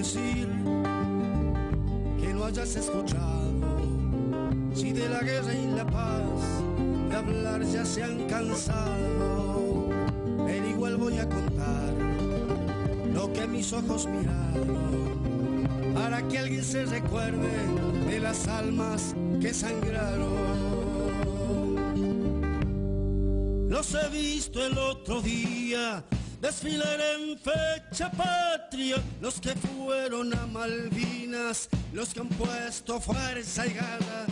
decir que no hayas escuchado, si de la guerra y la paz de hablar ya se han cansado, pero igual voy a contar lo que mis ojos miraron, para que alguien se recuerde de las almas que sangraron. Los he visto el otro día desfilar en fecha patria, los que fueron a Malvinas, los que han puesto fuerza y garra.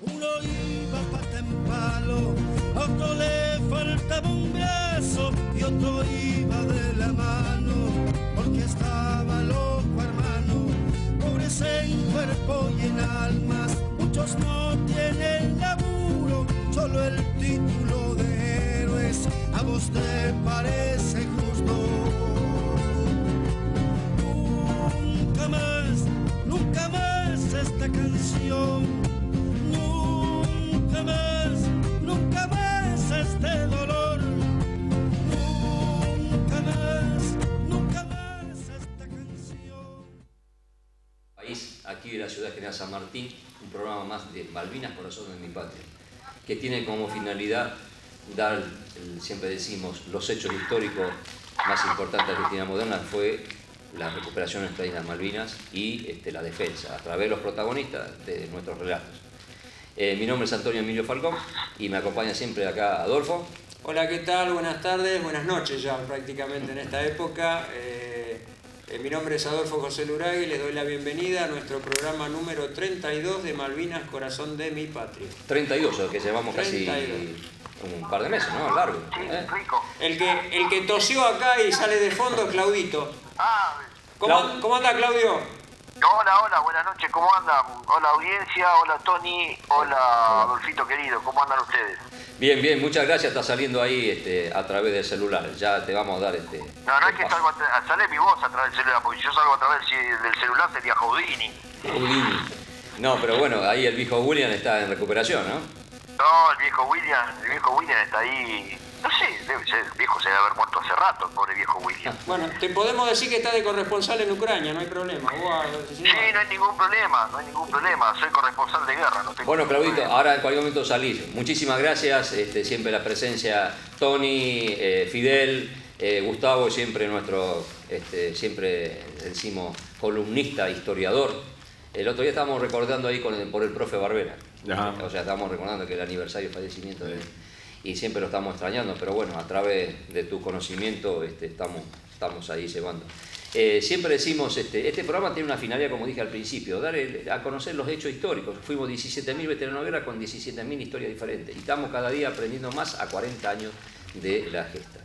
Uno iba pata en palo, a otro le faltaba un brazo y otro iba de la mano, porque estaba loco hermano, pobres en cuerpo y en almas. Muchos no tienen laburo, solo el título de héroes. ¿A vos te parece justo? Nunca más esta canción, nunca más este dolor, nunca más esta canción. País, aquí de la ciudad General San Martín, un programa más de Malvinas, corazón de mi patria, que tiene como finalidad dar, siempre decimos, los hechos históricos más importantes de la Argentina moderna fue la recuperación de nuestras Islas Malvinas y la defensa, a través de los protagonistas de nuestros relatos. Mi nombre es Antonio Emilio Falcón y me acompaña siempre acá Adolfo. Hola, ¿qué tal? Buenas tardes, buenas noches ya prácticamente en esta época. Mi nombre es Adolfo José Luragui y les doy la bienvenida a nuestro programa número 32 de Malvinas, corazón de mi patria. 32, que llevamos 32. Casi un par de meses, ¿no? Largo. El que tosió acá y sale de fondo es Claudito. ¿Cómo anda, Claudio? Hola, buenas noches, ¿cómo andan? Hola audiencia, hola Tony, hola Adolfito querido, ¿cómo andan ustedes? Bien, muchas gracias, está saliendo ahí a través del celular, ya te vamos a dar No es que sale mi voz a través del celular, porque si yo salgo a través del celular sería Houdini. No, pero bueno, ahí el viejo William está en recuperación, ¿no? No, el viejo William está ahí. No sé, el viejo se debe haber muerto hace rato, el pobre viejo William. Bueno, te podemos decir que está de corresponsal en Ucrania, no hay problema. Sí, no hay ningún problema, soy corresponsal de guerra. No bueno, Claudito, ahora en cualquier momento salís. Muchísimas gracias, siempre la presencia, Tony, Fidel, Gustavo, siempre nuestro, siempre decimos, columnista, historiador. El otro día estábamos recordando ahí por el profe Barbera. Ajá. O sea, estábamos recordando que el aniversario de fallecimiento de él. Y siempre lo estamos extrañando, pero bueno, a través de tu conocimiento estamos ahí llevando. Siempre decimos, este programa tiene una finalidad, como dije al principio, dar a conocer los hechos históricos. Fuimos 17.000 veteranos de guerra con 17.000 historias diferentes y estamos cada día aprendiendo más a 40 años de la gesta.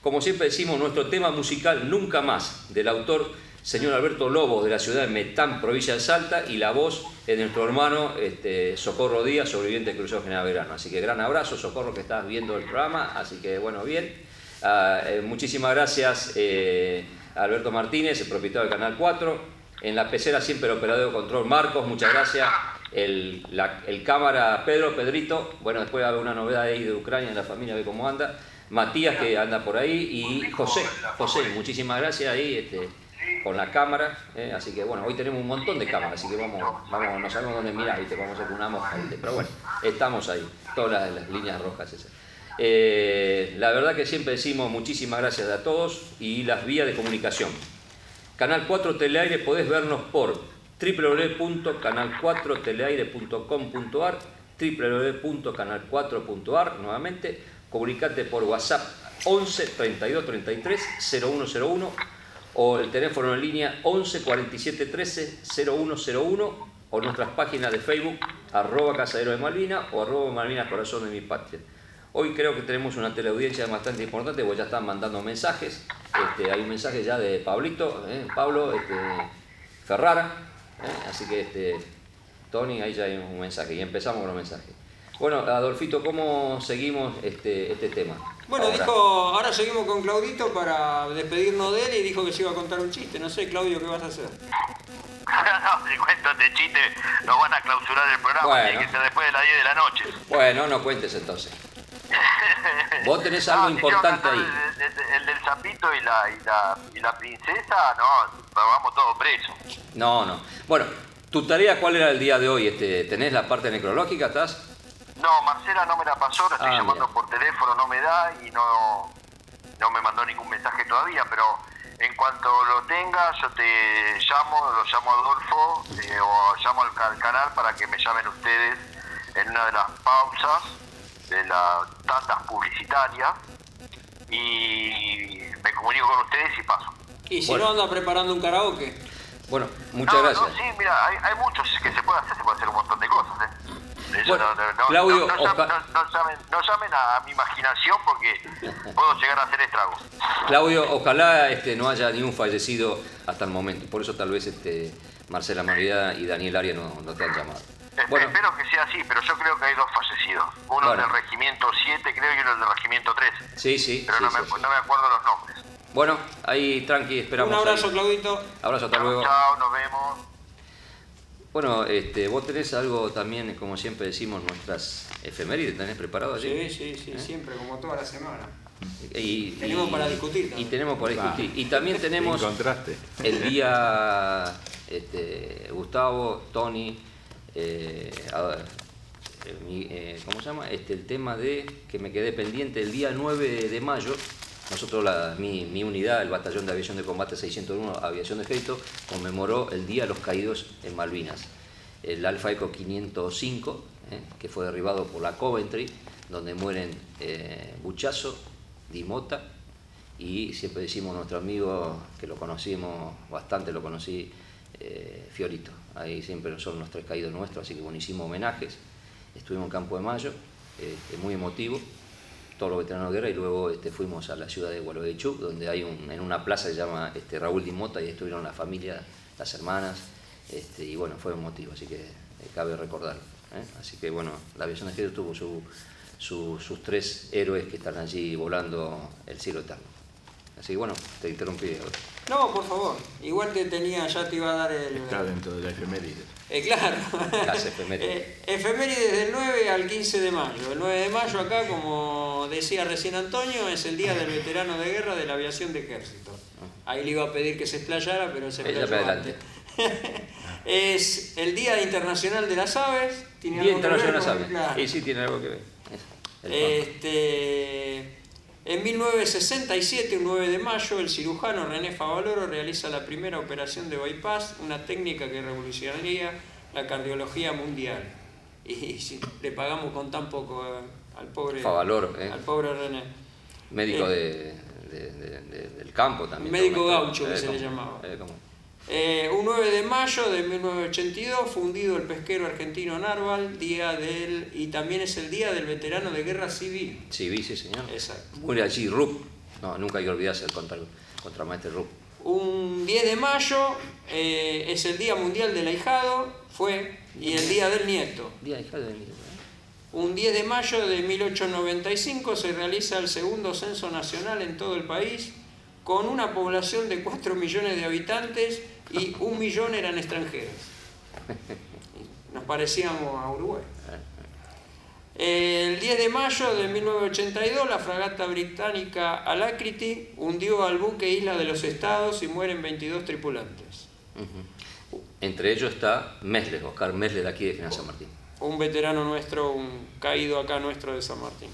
Como siempre decimos, nuestro tema musical Nunca Más, del autor señor Alberto Lobos, de la ciudad de Metán, provincia de Salta, y la voz de nuestro hermano Socorro Díaz, sobreviviente del Crucero General Belgrano. Así que gran abrazo, Socorro, que estás viendo el programa, así que bueno, bien. Muchísimas gracias a Alberto Martínez, el propietario del Canal 4. En la pecera siempre el operador de control Marcos, muchas gracias. El cámara Pedrito, bueno, después va a haber una novedad ahí de Ucrania, en la familia, de cómo anda. Matías, que anda por ahí, y José, muchísimas gracias ahí. Con la cámara, así que bueno, hoy tenemos un montón de cámaras, así que vamos, no sabemos dónde mirar, ¿viste? Vamos a hacer una mosca, ¿viste? Pero bueno, estamos ahí, todas las líneas rojas esas. La verdad que siempre decimos muchísimas gracias a todos y las vías de comunicación. Canal 4 Teleaire, podés vernos por www.canal4teleaire.com.ar, www.canal4.ar, nuevamente, comunicate por WhatsApp 11 32 33 0101, o el teléfono en línea 11 47 13 0101, o nuestras páginas de Facebook @Casadero de Malvinas o @Malvinas Corazón de mi Patria. Hoy creo que tenemos una teleaudiencia bastante importante, porque ya están mandando mensajes. Hay un mensaje ya de Pablo Ferrara, así que Tony, ahí ya hay un mensaje y empezamos con los mensajes. Bueno, Adolfito, ¿cómo seguimos este tema? Bueno, ahora seguimos con Claudito para despedirnos de él, y dijo que se iba a contar un chiste. No sé, Claudio, ¿qué vas a hacer? No, si cuento este chiste, nos van a clausurar el programa, bueno. Tiene que ser después de las 10 de la noche. Bueno, no cuentes entonces. Vos tenés algo importante ahí. El del sapito y la princesa, no, nos vamos todos presos. No. Bueno, ¿tu tarea cuál era el día de hoy? ¿Tenés la parte necrológica? ¿Estás? No, Marcela no me la pasó, la estoy llamando mira. por teléfono, no me da y no me mandó ningún mensaje todavía, pero en cuanto lo tenga, yo te llamo, lo llamo a Adolfo o llamo al canal para que me llamen ustedes en una de las pausas de las tandas publicitarias y me comunico con ustedes y paso. Y si no, anda preparando un karaoke. Bueno, muchas gracias. No, sí, mira, hay muchos que se puede hacer un montón de cosas, Bueno, Claudio, no llamen a mi imaginación porque puedo llegar a hacer estragos. Claudio, ojalá no haya ni un fallecido hasta el momento. Por eso tal vez Marcela Morida y Daniel Aria no te han llamado. Bueno, espero que sea así, pero yo creo que hay 2 fallecidos. Uno del Regimiento 7, creo, y uno del Regimiento 3. Sí. Pero no me acuerdo los nombres. Bueno, ahí tranqui, esperamos. Un abrazo, ahí. Claudito. Abrazo, hasta luego. Chao, nos vemos. Bueno, vos tenés algo también, como siempre decimos, nuestras efemérides, ¿tenés preparado allí? Sí, siempre, como toda la semana. Tenemos para discutir también. Y tenemos para discutir. Y también tenemos el día, Gustavo, Tony, ¿cómo se llama? El tema de que me quedé pendiente, el día 9 de mayo, nosotros, mi unidad, el Batallón de Aviación de Combate 601, Aviación de Crédito, conmemoró el Día de los Caídos en Malvinas. El Alfa Eco 505, que fue derribado por la Coventry, donde mueren Buchazo, Di Mota, y siempre decimos nuestro amigo, que lo conocimos bastante, lo conocí, Fiorito. Ahí siempre son los 3 caídos nuestros, así que bueno, hicimos homenajes. Estuvimos en Campo de Mayo, muy emotivo, todos los veteranos de guerra, y luego fuimos a la ciudad de Gualeguaychú, donde hay en una plaza que se llama Raúl Di Mota, y estuvieron la familia, las hermanas, y bueno, fue emotivo, así que cabe recordarlo. Así que bueno, la aviación de Crédito tuvo sus 3 héroes que están allí volando el cielo eterno. Así que bueno, te interrumpí. No, por favor. Igual ya te iba a dar el... Está dentro de la efeméride. Claro. Las efemérides. Efemérides del 9 al 15 de mayo. El 9 de mayo acá, como decía recién Antonio, es el Día del Veterano de Guerra de la Aviación de Ejército. Ahí le iba a pedir que se explayara, pero se explayó antes. Es el Día Internacional de las Aves. Día Internacional de las Aves. Claro. Y sí, tiene algo que ver. En 1967, un 9 de mayo, el cirujano René Favaloro realiza la primera operación de bypass, una técnica que revolucionaría la cardiología mundial. Y si le pagamos con tan poco al pobre Favaloro, al pobre René. Médico del campo también. Médico gaucho que se le llamaba. Un 9 de mayo de 1982, fundido el pesquero argentino Narval, y también es el Día del Veterano de Guerra Civil. Civil, sí, señor. Exacto. Murió allí Rupp. No, nunca hay que olvidarse del contramaestre Rupp. Un 10 de mayo es el Día Mundial del Ahijado, y el Día del Nieto. Día del Ahijado del Nieto. Un 10 de mayo de 1895 se realiza el segundo censo nacional en todo el país, con una población de 4 millones de habitantes y 1 millón eran extranjeros. Nos parecíamos a Uruguay. El 10 de mayo de 1982, la fragata británica Alacrity hundió al buque Isla de los Estados y mueren 22 tripulantes. Entre ellos está Mesler, Oscar Mesler, aquí de General San Martín. Un veterano nuestro, un caído acá nuestro de San Martín.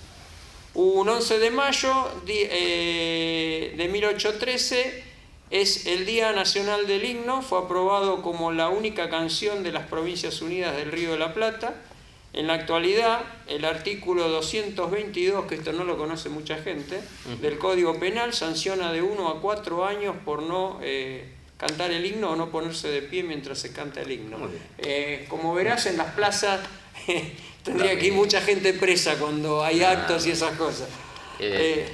Un 11 de mayo de 1813 es el Día Nacional del Himno, fue aprobado como la única canción de las Provincias Unidas del Río de la Plata. En la actualidad, el artículo 222, que esto no lo conoce mucha gente, del Código Penal sanciona de 1 a 4 años por no cantar el himno o no ponerse de pie mientras se canta el himno. Como verás, en las plazas tendría que ir mucha gente presa cuando hay actos y esas cosas.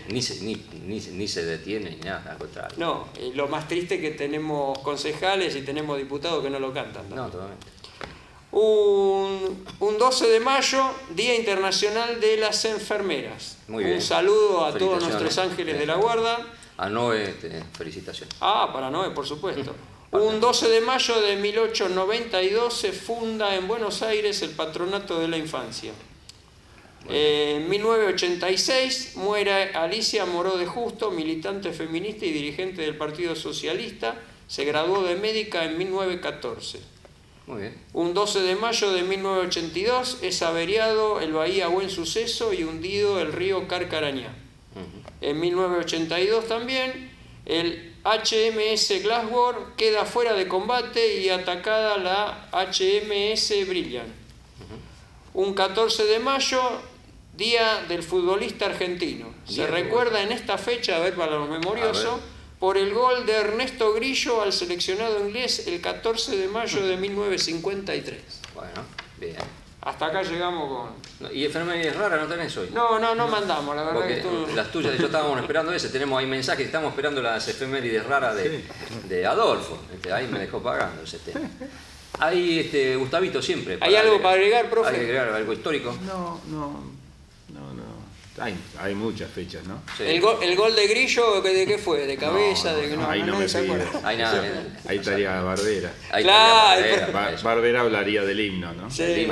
Ni se detiene ni nada, al contrario. No, lo más triste es que tenemos concejales y tenemos diputados que no lo cantan. No, totalmente. Un 12 de mayo, Día Internacional de las Enfermeras. Muy bien. Un saludo a todos nuestros ángeles de la guarda. A Noé, felicitaciones. Para Noé, por supuesto. Un 12 de mayo de 1892 se funda en Buenos Aires el Patronato de la Infancia. En 1986 muere Alicia Moró de Justo, militante feminista y dirigente del Partido Socialista. Se graduó de médica en 1914. Muy bien. Un 12 de mayo de 1982 es averiado el Bahía Buen Suceso y hundido el río Carcarañá. En 1982 también el HMS Glasgow queda fuera de combate y atacada la HMS Brilliant. Un 14 de mayo, Día del Futbolista Argentino. Se recuerda en esta fecha, a ver, para los memoriosos, por el gol de Ernesto Grillo al seleccionado inglés el 14 de mayo de 1953. Bueno, bien. Hasta acá llegamos con... ¿Y enfermedades raras no tenés hoy? No mandamos, la verdad. Porque que tú... las tuyas, yo estábamos esperando ese, tenemos ahí mensajes, estamos esperando las efemérides raras de Adolfo. Ahí me dejó pagando ese tema. Hay Gustavito siempre. ¿Hay algo para agregar, profe? ¿Hay que agregar algo histórico? No. Hay muchas fechas, ¿no? Sí. ¿El gol de Grillo de qué fue? ¿De cabeza? Ahí no me se acuerda. Ahí estaría Barbera. Barbera. Hablaría del himno, ¿no? Sí,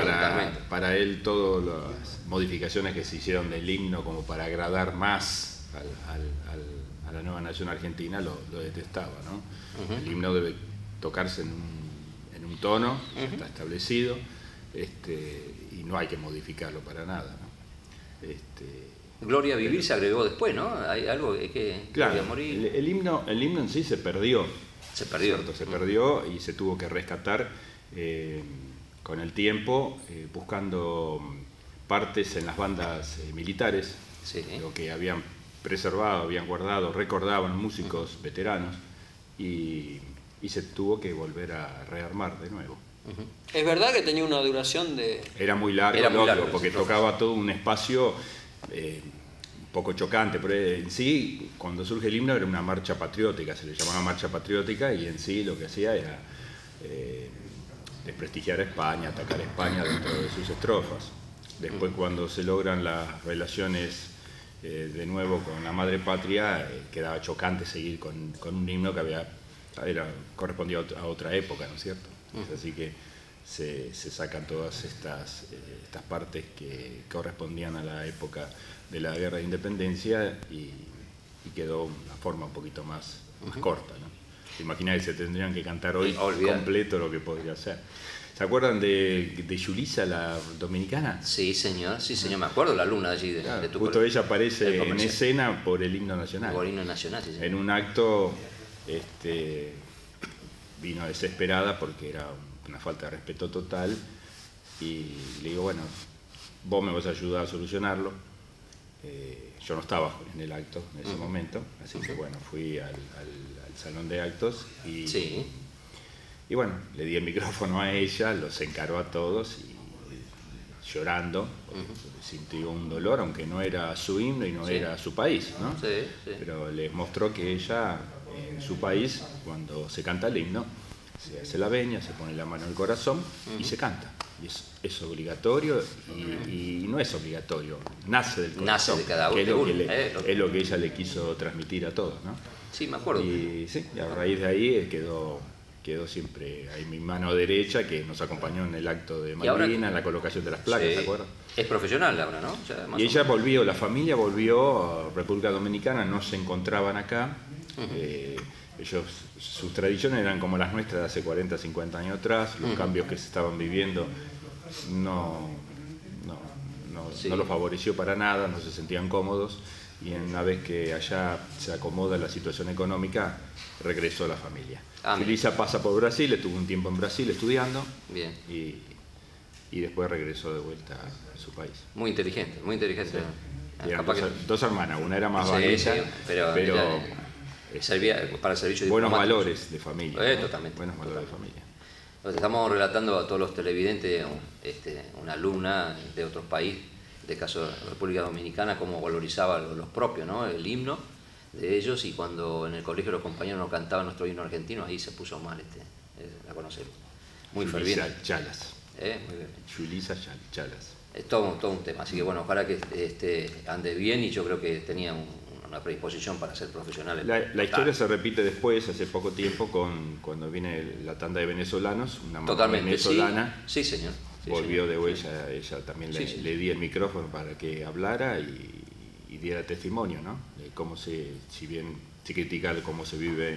para él todas las modificaciones que se hicieron del himno como para agradar más a la nueva nación argentina lo detestaba, ¿no? El himno debe tocarse en un tono, está establecido, y no hay que modificarlo para nada, ¿no? Gloria a vivir se agregó después, ¿no? Hay algo que claro, Gloria a morir. El himno en sí se perdió. Se perdió. ¿Cierto? Se perdió y se tuvo que rescatar con el tiempo, buscando partes en las bandas militares, Sí. lo que habían preservado, habían guardado, recordaban músicos veteranos y se tuvo que volver a rearmar de nuevo. ¿Es verdad que tenía una duración de...? Era muy largo, porque tocaba todo un espacio un poco chocante, pero en sí, cuando surge el himno era una marcha patriótica, se le llamaba marcha patriótica, y en sí lo que hacía era desprestigiar a España, atacar a España dentro de sus estrofas. Después, cuando se logran las relaciones de nuevo con la madre patria, quedaba chocante seguir con un himno que correspondía a otra época, ¿no es cierto? Es así que se sacan todas estas partes que correspondían a la época de la Guerra de Independencia y quedó una forma un poquito más corta, ¿no? Imagina que se tendrían que cantar hoy completo lo que podría ser. ¿Se acuerdan de Yulisa, la dominicana? Sí, señor, me acuerdo la luna allí de tu justo ella aparece en escena por el himno nacional. Por el himno nacional, sí, señor. En un acto vino desesperada porque era una falta de respeto total y le digo, bueno, vos me vas a ayudar a solucionarlo. Yo no estaba en el acto en ese momento, así que bueno, fui al salón de actos y bueno, le di el micrófono a ella, los encaró a todos y llorando, sintió un dolor, aunque no era su himno y no era su país, ¿no? Pero les mostró que ella, en su país, cuando se canta el himno, se hace la veña, se pone la mano en el corazón y se canta. Y es obligatorio y no es obligatorio, nace del corazón. Nace de cada uno. Es lo que ella le quiso transmitir a todos, ¿no? Sí, me acuerdo. Y a raíz de ahí quedó siempre ahí mi mano derecha, que nos acompañó en el acto de Malvinas, en la colocación de las placas, ¿se acuerdan? Es profesional ahora, ¿no? Y ella volvió, la familia volvió a República Dominicana, no se encontraban acá. Sus tradiciones eran como las nuestras de hace 40, 50 años atrás, los cambios que se estaban viviendo no los favoreció para nada, no se sentían cómodos, y una vez que allá se acomoda la situación económica, regresó la familia. Yulisa pasa por Brasil, estuvo un tiempo en Brasil estudiando, y después regresó de vuelta a su país. Muy inteligente. Y eran dos hermanas, una era más vaguita, pero servía para el servicio buenos diplomático. Valores de familia. Totalmente. Buenos valores de familia. Estamos relatando a todos los televidentes una alumna de otro país, de caso de República Dominicana, cómo valorizaba los propios, ¿no? El himno de ellos, y cuando en el colegio los compañeros nos cantaban nuestro himno argentino, ahí se puso mal, la conocemos. Muy ferviente. Yulisa Chalas. Muy bien. Yulisa Chalas. Es todo un tema, así que bueno, ojalá que ande bien, y yo creo que tenía una predisposición para ser profesional. La historia se repite después, hace poco tiempo, cuando viene la tanda de venezolanos, una mamá venezolana. Sí, señor. volvió de huella, ella también le di el micrófono para que hablara y diera testimonio, ¿no? De cómo si bien se critica de cómo se vive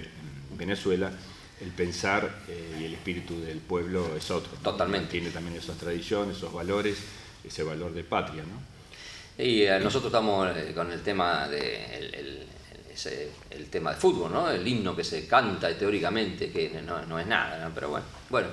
en Venezuela, el pensar y el espíritu del pueblo es otro, ¿no? Totalmente. Tiene también esas tradiciones, esos valores, ese valor de patria, ¿no? Y nosotros estamos con el tema el tema de fútbol, ¿no? El himno que se canta teóricamente, que no es nada, ¿no? Pero bueno.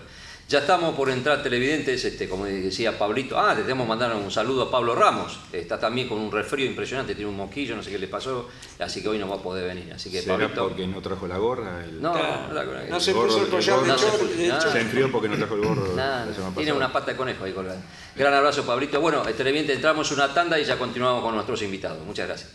Ya estamos por entrar televidentes, como decía Pablito. Te tenemos que mandar un saludo a Pablo Ramos. Está también con un resfrío impresionante, tiene un mosquillo, no sé qué le pasó, así que hoy no va a poder venir. Así que ¿será Pablito, porque no trajo la gorra? No se puso el collar de chor. Se enfrió porque no trajo el gorro la semana pasada. Tiene una pata de conejo ahí colgada. Gran abrazo, Pablito. Bueno, televidentes, entramos una tanda y ya continuamos con nuestros invitados. Muchas gracias.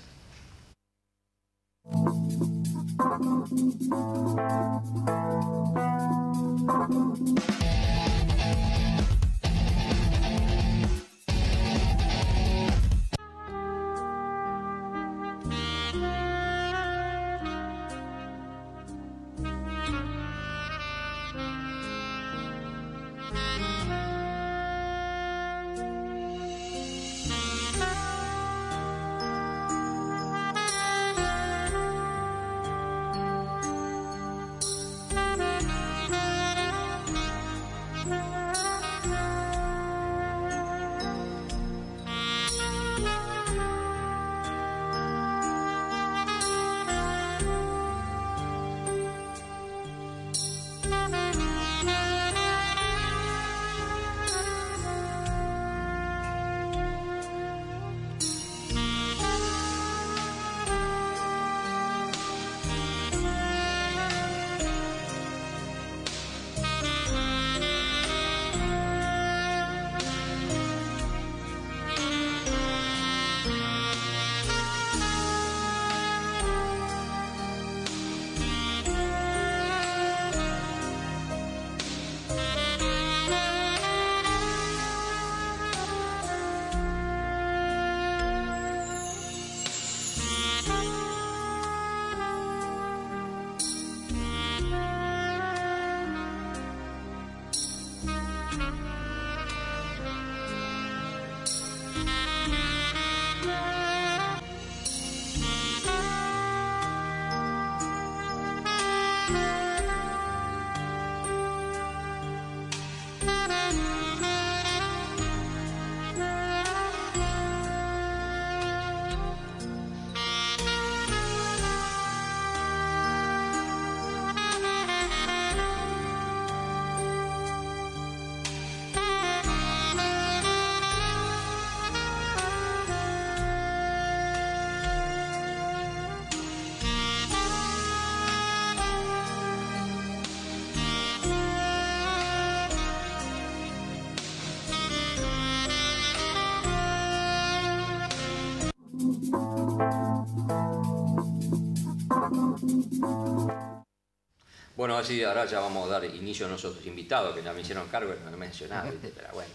Bueno, así ahora ya vamos a dar inicio a nuestros invitados, que ya me hicieron cargo, no he mencionado, ¿viste? Pero bueno.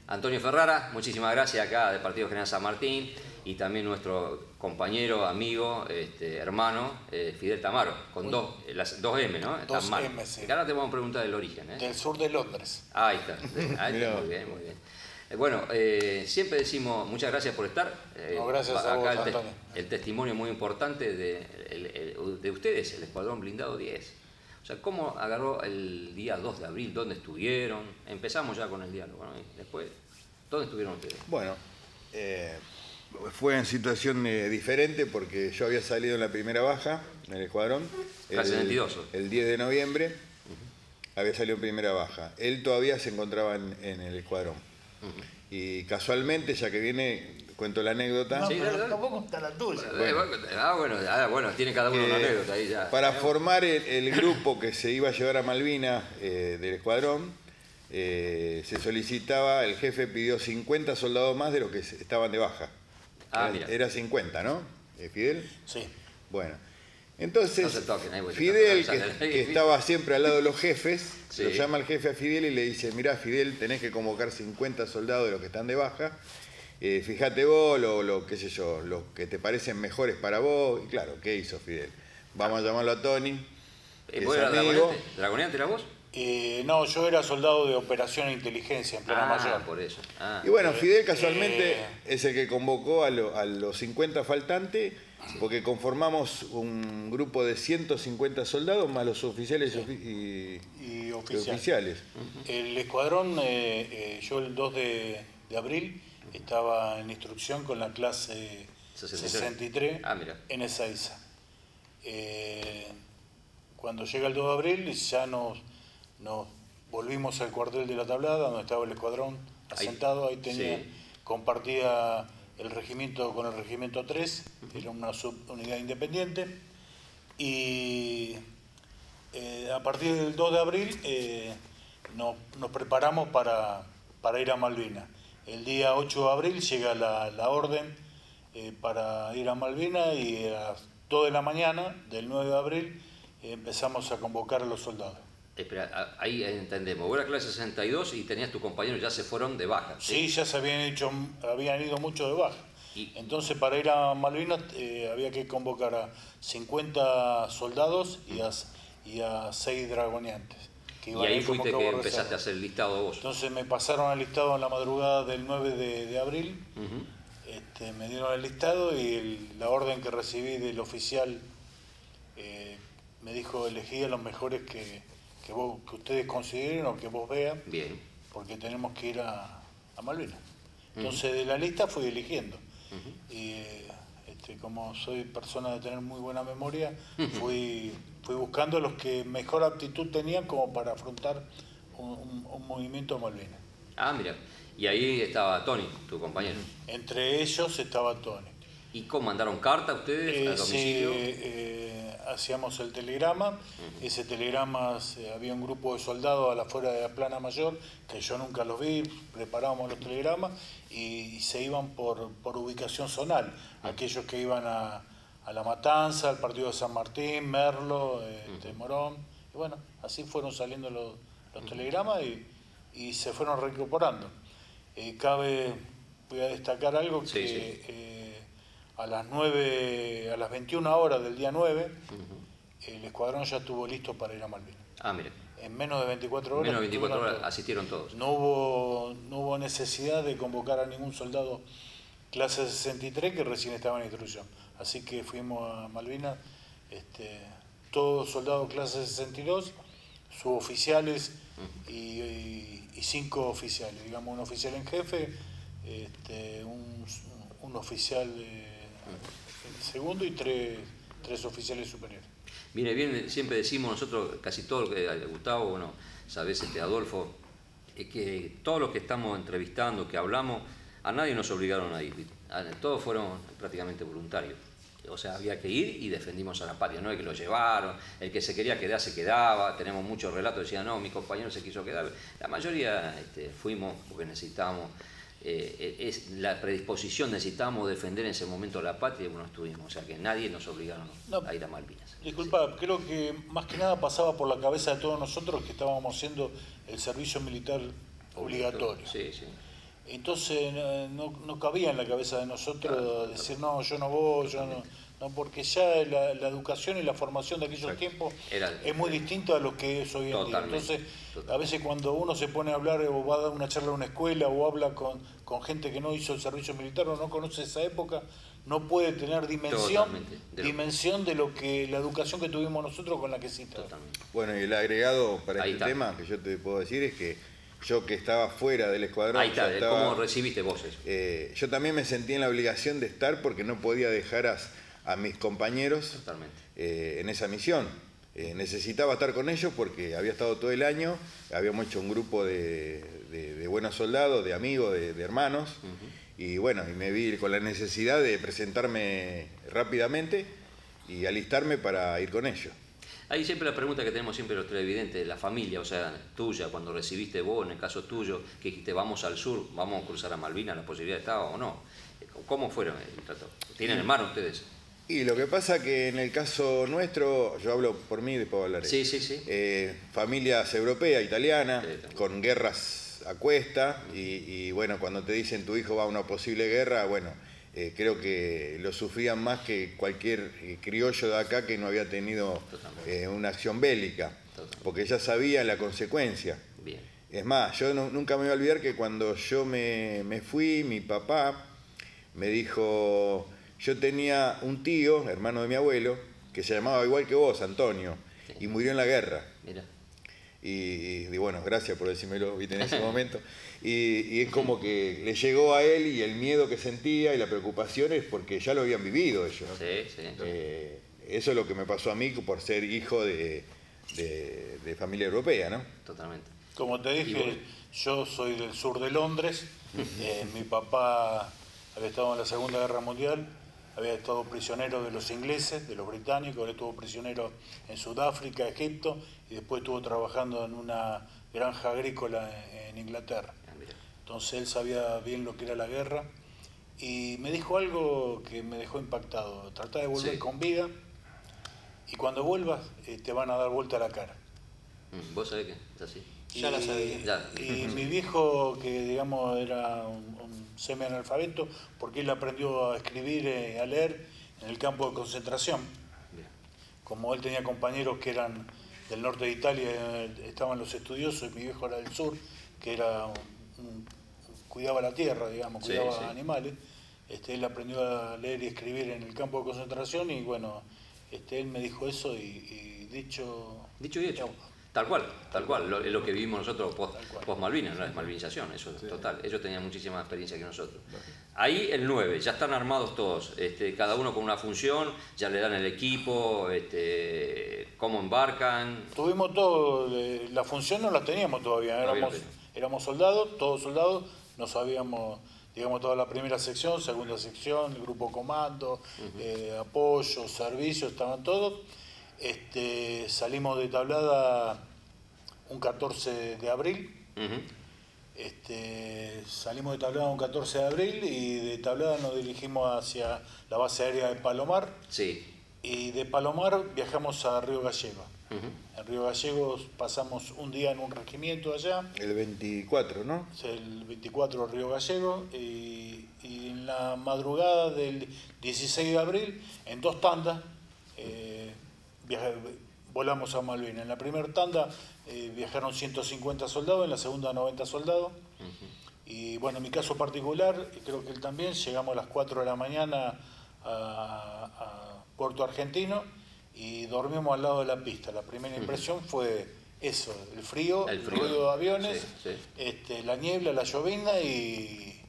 Antonio Ferrara, muchísimas gracias acá del Partido General San Martín, y también nuestro compañero, amigo, hermano, Fidel Tamaro, con las dos M, ¿no? Dos M, sí. Ahora te vamos a preguntar del origen, Del sur de Londres. Ahí está, muy bien, muy bien. Bueno, siempre decimos muchas gracias por estar. Gracias a vos, acá Antonio. el testimonio muy importante de ustedes, el Escuadrón Blindado 10. O sea, ¿cómo agarró el día 2 de abril? ¿Dónde estuvieron? Empezamos ya con el diálogo, ¿no? Y después, ¿dónde estuvieron ustedes? Bueno, fue en situación diferente porque yo había salido en la primera baja en el escuadrón. Clase 22. El 10 de noviembre había salido en primera baja. Él todavía se encontraba en el escuadrón. Y casualmente, ya que viene, cuento la anécdota. No, sí, pero tampoco está la tuya. Bueno, tiene cada uno una anécdota ahí ya. Para formar el grupo que se iba a llevar a Malvinas del escuadrón, se solicitaba, el jefe pidió 50 soldados más de los que estaban de baja. Era 50, ¿no? ¿Fidel? Sí. Bueno, entonces no se toquen, Fidel, que estaba siempre al lado de los jefes, sí, lo llama al jefe a Fidel y le dice: mirá, Fidel, tenés que convocar 50 soldados de los que están de baja, fíjate vos, qué sé yo, los que te parecen mejores para vos. Y claro, ¿qué hizo Fidel? Vamos a llamarlo a Tony, que ¿Vos es eras amigo. ¿Dragoneante era vos? No, yo era soldado de operación e inteligencia en Plana Mayor. Por eso. Y bueno, Fidel casualmente es el que convocó a los 50 faltantes, porque conformamos un grupo de 150 soldados más los oficiales y oficiales. El escuadrón, yo el 2 de abril estaba en instrucción con la clase 63 en Ezeiza. Cuando llega el 2 de abril ya nos volvimos al cuartel de la Tablada, donde estaba el escuadrón asentado. Ahí compartía el regimiento con el regimiento 3, era una subunidad independiente. Y a partir del 2 de abril nos preparamos para ir a Malvinas. El día 8 de abril llega la orden para ir a Malvinas, y a las 2 de la mañana del 9 de abril empezamos a convocar a los soldados. Espera, ahí entendemos. Vos eras clase 62 y tenías tus compañeros, ya se fueron de baja. Sí, ya se habían ido muchos de baja. Entonces, para ir a Malvinas había que convocar a 50 soldados y a 6 dragoneantes. Y ahí fuiste que empezaste a hacer el listado vos. Entonces me pasaron el listado en la madrugada del 9 de abril. Me dieron el listado, y la orden que recibí del oficial me dijo: elegí a los mejores que ustedes consideren o que vos vean. Bien. Porque tenemos que ir a Malvinas. Entonces de la lista fui eligiendo. Y como soy persona de tener muy buena memoria, fui buscando los que mejor aptitud tenían como para afrontar un movimiento a Malvinas. Mira. Y ahí estaba Tony, tu compañero. Entre ellos estaba Tony. ¿Y cómo mandaron carta ustedes al domicilio? Hacíamos el telegrama. Ese telegrama, había un grupo de soldados a la afuera de la Plana Mayor, que yo nunca los vi, preparábamos los telegramas y se iban por ubicación zonal. Aquellos que iban a La Matanza, al partido de San Martín, Merlo, Morón. Y bueno, así fueron saliendo los telegramas y se fueron recuperando. Voy a destacar algo a las 21 horas del día 9, el escuadrón ya estuvo listo para ir a Malvinas. Mira. En menos de 24 horas. Menos de 24 horas asistieron todos. No hubo necesidad de convocar a ningún soldado clase 63 que recién estaba en instrucción. Así que fuimos a Malvinas, todos soldados clase 62, suboficiales y 5 oficiales, digamos, un oficial en jefe, un oficial segundo y tres oficiales superiores. Viene bien, siempre decimos nosotros, casi todo lo que Gustavo, bueno, sabés, Adolfo, que todos los que estamos entrevistando, que hablamos, a nadie nos obligaron a ir, todos fueron prácticamente voluntarios. O sea, había que ir y defendimos a la patria, no es que lo llevaron, el que se quería quedar se quedaba, tenemos muchos relatos, decían, no, mi compañero se quiso quedar. La mayoría fuimos porque necesitábamos, la predisposición, necesitábamos defender en ese momento la patria y bueno, estuvimos. O sea, que nadie nos obligaron a ir a Malvinas. Disculpa, creo que más que nada pasaba por la cabeza de todos nosotros que estábamos haciendo el servicio militar obligatorio. Sí, sí. Entonces no cabía en la cabeza de nosotros decir, no, yo no voy, yo no, porque ya la educación y la formación de aquellos tiempos es muy distinto a lo que es hoy en día. Entonces, a veces cuando uno se pone a hablar o va a dar una charla en una escuela o habla con gente que no hizo el servicio militar o no conoce esa época, no puede tener dimensión de lo que la educación que tuvimos nosotros con la que sí está. Bueno, y el agregado para este tema que yo te puedo decir es que yo que estaba fuera del escuadrón... Ahí está, ¿cómo recibiste vos eso? Yo también me sentí en la obligación de estar porque no podía dejar a mis compañeros en esa misión. Necesitaba estar con ellos porque había estado todo el año, habíamos hecho un grupo de buenos soldados, de amigos, de hermanos, y bueno, y me vi con la necesidad de presentarme rápidamente y alistarme para ir con ellos. Ahí siempre la pregunta que tenemos siempre los televidentes, la familia, o sea, tuya, cuando recibiste vos, en el caso tuyo, que dijiste vamos al sur, vamos a cruzar a Malvinas, ¿la posibilidad estaba o no? ¿Cómo fueron el trato? ¿Tienen hermanos ustedes? Y lo que pasa que en el caso nuestro, yo hablo por mí, después hablaré. Sí. Familias europeas, italianas, con guerras a cuesta, y bueno, cuando te dicen tu hijo va a una posible guerra, bueno, creo que lo sufrían más que cualquier criollo de acá que no había tenido una acción bélica. porque ya sabía la consecuencia. Bien. Es más, yo nunca me voy a olvidar que cuando yo me fui, mi papá me dijo, yo tenía un tío, hermano de mi abuelo, que se llamaba igual que vos, Antonio, y murió en la guerra. Mira. Y bueno, gracias por decírmelo, viste, en ese momento. Y es como que le llegó a él y el miedo que sentía y la preocupación es porque ya lo habían vivido ellos. Sí. Eso es lo que me pasó a mí por ser hijo de familia europea, ¿no? Totalmente. Como te dije, yo soy del sur de Londres. Mi papá había estado en la Segunda Guerra Mundial, había estado prisionero de los ingleses, de los británicos, él estuvo prisionero en Sudáfrica, Egipto, y después estuvo trabajando en una granja agrícola en Inglaterra. Entonces él sabía bien lo que era la guerra y me dijo algo que me dejó impactado. Trata de volver con vida y cuando vuelvas te van a dar vuelta a la cara. ¿Vos sabés que es así? Ya la sabía. Y mi viejo, que digamos era un semi-analfabeto, porque él aprendió a escribir, a leer en el campo de concentración. Como él tenía compañeros que eran del norte de Italia, estaban los estudiosos, y mi viejo era del sur, que era cuidaba la tierra, digamos, cuidaba animales. Él aprendió a leer y escribir en el campo de concentración y bueno, él me dicho eso y dicho y hecho. Tal cual, es lo que vivimos nosotros post Malvinas, ¿no? La desmalvinización, eso es total. Ellos tenían muchísima experiencia que nosotros. Ahí el 9, ya están armados todos, cada uno con una función, ya le dan el equipo, cómo embarcan. Tuvimos todo, la función no la teníamos todavía, éramos soldados, todos soldados, no sabíamos, digamos, toda la primera sección, segunda sección, el grupo comando, apoyo, servicio, estaban todos. Salimos de Tablada un 14 de abril. Salimos de Tablada un 14 de abril y de Tablada nos dirigimos hacia la base aérea de Palomar. Sí. Y de Palomar viajamos a Río Gallegos. En Río Gallegos pasamos un día en un regimiento allá. El 24, ¿no? El 24 Río Gallegos. Y en la madrugada del 16 de abril, en 2 tandas, volamos a Malvinas. En la primera tanda viajaron 150 soldados, en la segunda 90 soldados. Y bueno, en mi caso particular, creo que él también, llegamos a las 4 de la mañana a Puerto Argentino y dormimos al lado de la pista. La primera impresión fue eso, el frío, el ruido de aviones, la niebla, la llovizna y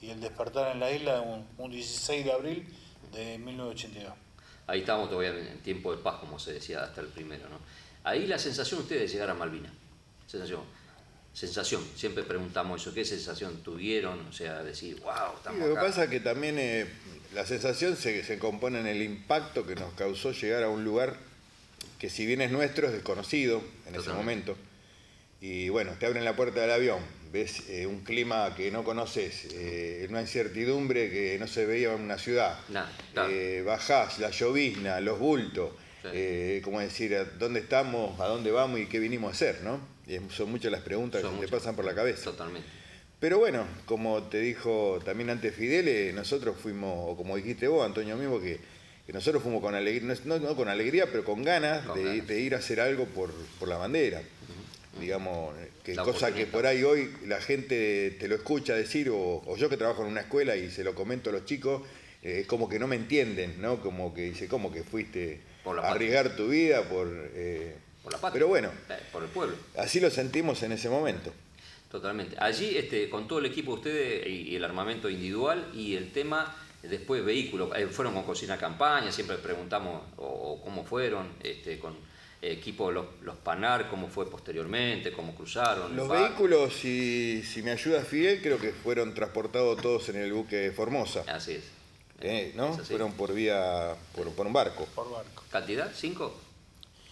el despertar en la isla un 16 de abril de 1982. Ahí estábamos todavía en tiempo de paz, como se decía, hasta el primero, ¿no? Ahí la sensación de ustedes de llegar a Malvinas, sensación, siempre preguntamos eso, ¿qué sensación tuvieron? O sea, decir, wow, estamos acá. Lo que pasa es que también la sensación se compone en el impacto que nos causó llegar a un lugar que si bien es nuestro, es desconocido en ese momento. Y bueno, te abren la puerta del avión, ves un clima que no conoces, una incertidumbre que no se veía en una ciudad. Bajás, la llovizna, los bultos, como decir, ¿dónde estamos, a dónde vamos y qué vinimos a hacer? ¿No? Son muchas las preguntas que te pasan por la cabeza. Totalmente. Pero bueno, como te dijo también antes Fidel, nosotros fuimos, o como dijiste vos, Antonio mismo, que nosotros fuimos con alegría, no con alegría, pero con ganas de ir a hacer algo por la bandera. Digamos, que cosa que por ahí hoy la gente te lo escucha decir, o yo que trabajo en una escuela y se lo comento a los chicos, es como que no me entienden, ¿no? Como que dice, ¿cómo que fuiste a arriesgar tu vida por la patria? Pero bueno, por el pueblo. Así lo sentimos en ese momento. Totalmente. Allí, con todo el equipo de ustedes y el armamento individual y el tema, después vehículos, fueron con cocina campaña, siempre preguntamos o cómo fueron, con equipo los Panar, cómo fue posteriormente, cómo cruzaron. Los vehículos, si me ayuda Fidel, creo que fueron transportados todos en el buque Formosa. Así es. ¿No? Es así. Fueron por un barco. Por barco. ¿Cantidad? ¿5?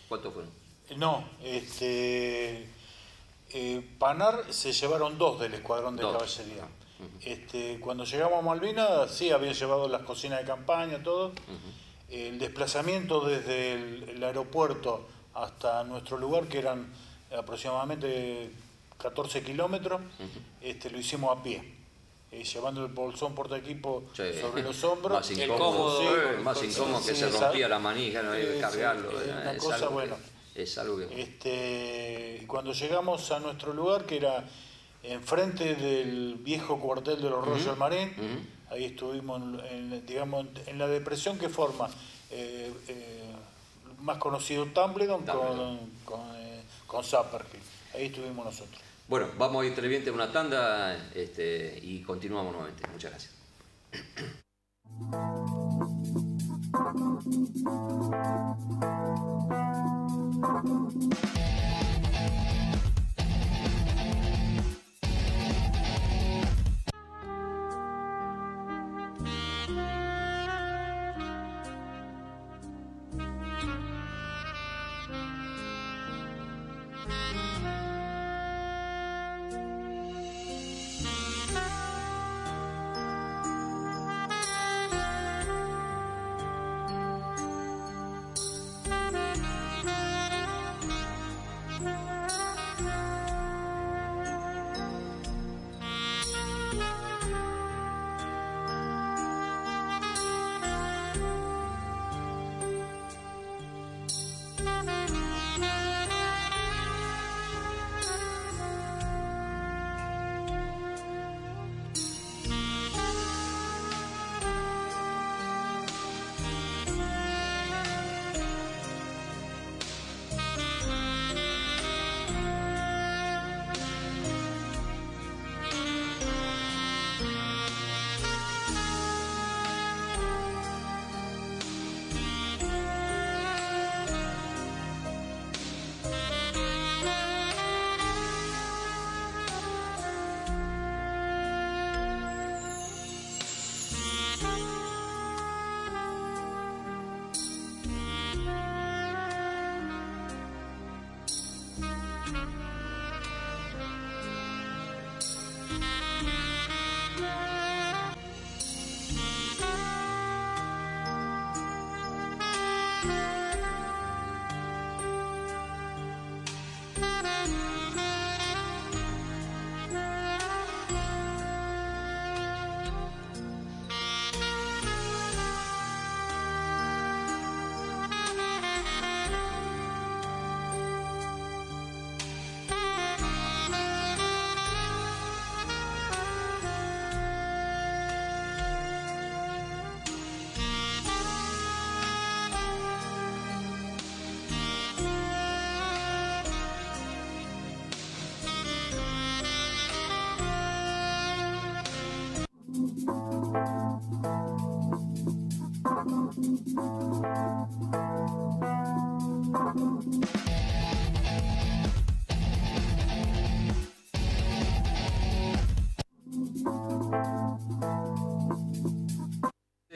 ¿Cuántos fueron? No, Panar se llevaron 2 del escuadrón de caballería. Cuando llegamos a Malvinas, sí, habían llevado las cocinas de campaña, todo. El desplazamiento desde el aeropuerto hasta nuestro lugar, que eran aproximadamente 14 kilómetros, lo hicimos a pie, llevando el bolsón portaequipo sobre los hombros. Más incómodo, más incómodo que se rompía la manija, no hay que cargarlo. Una cosa, bueno. Es algo que... Y cuando llegamos a nuestro lugar, que era enfrente del viejo cuartel de los Royal Marines, ahí estuvimos en la depresión que forma más conocido Tumbledown con Zapperhill. Ahí estuvimos nosotros. Bueno, vamos a ir televidente a una tanda y continuamos nuevamente. Muchas gracias.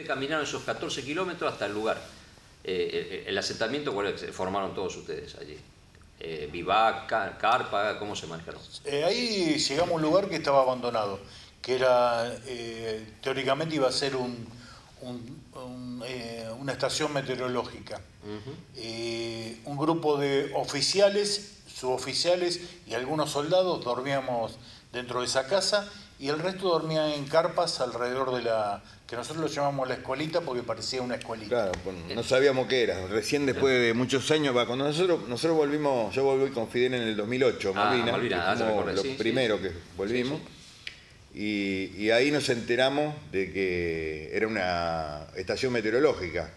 Caminaron esos 14 kilómetros hasta el lugar. El asentamiento, ¿cuál es? Formaron todos ustedes allí. Vivac, carpa, ¿cómo se marcaron? Ahí llegamos a un lugar que estaba abandonado, que era, teóricamente iba a ser una estación meteorológica. Un grupo de oficiales, suboficiales y algunos soldados dormíamos dentro de esa casa y el resto dormía en carpas alrededor de que nosotros lo llamamos la escuelita porque parecía una escuelita. Claro, no sabíamos qué era. Recién después de muchos años, cuando nosotros volvimos, yo volví con Fidel en el 2008, Malvinas, lo primero que volvimos. Y ahí nos enteramos de que era una estación meteorológica.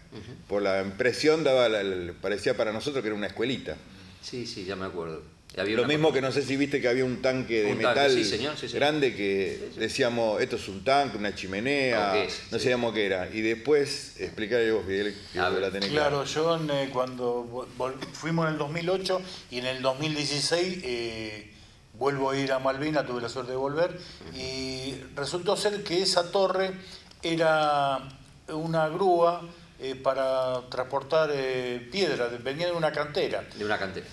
Por la impresión parecía para nosotros que era una escuelita. Sí, ya me acuerdo. Lo mismo que no sé si viste que había un tanque de metal grande que decíamos, esto es un tanque, una chimenea, no sabíamos qué era. Y después, explicarle vos, Fidel, que la tenés claro. Yo cuando fuimos en el 2008 y en el 2016 vuelvo a ir a Malvinas, tuve la suerte de volver, y resultó ser que esa torre era una grúa para transportar piedra, venía de una cantera. De una cantera.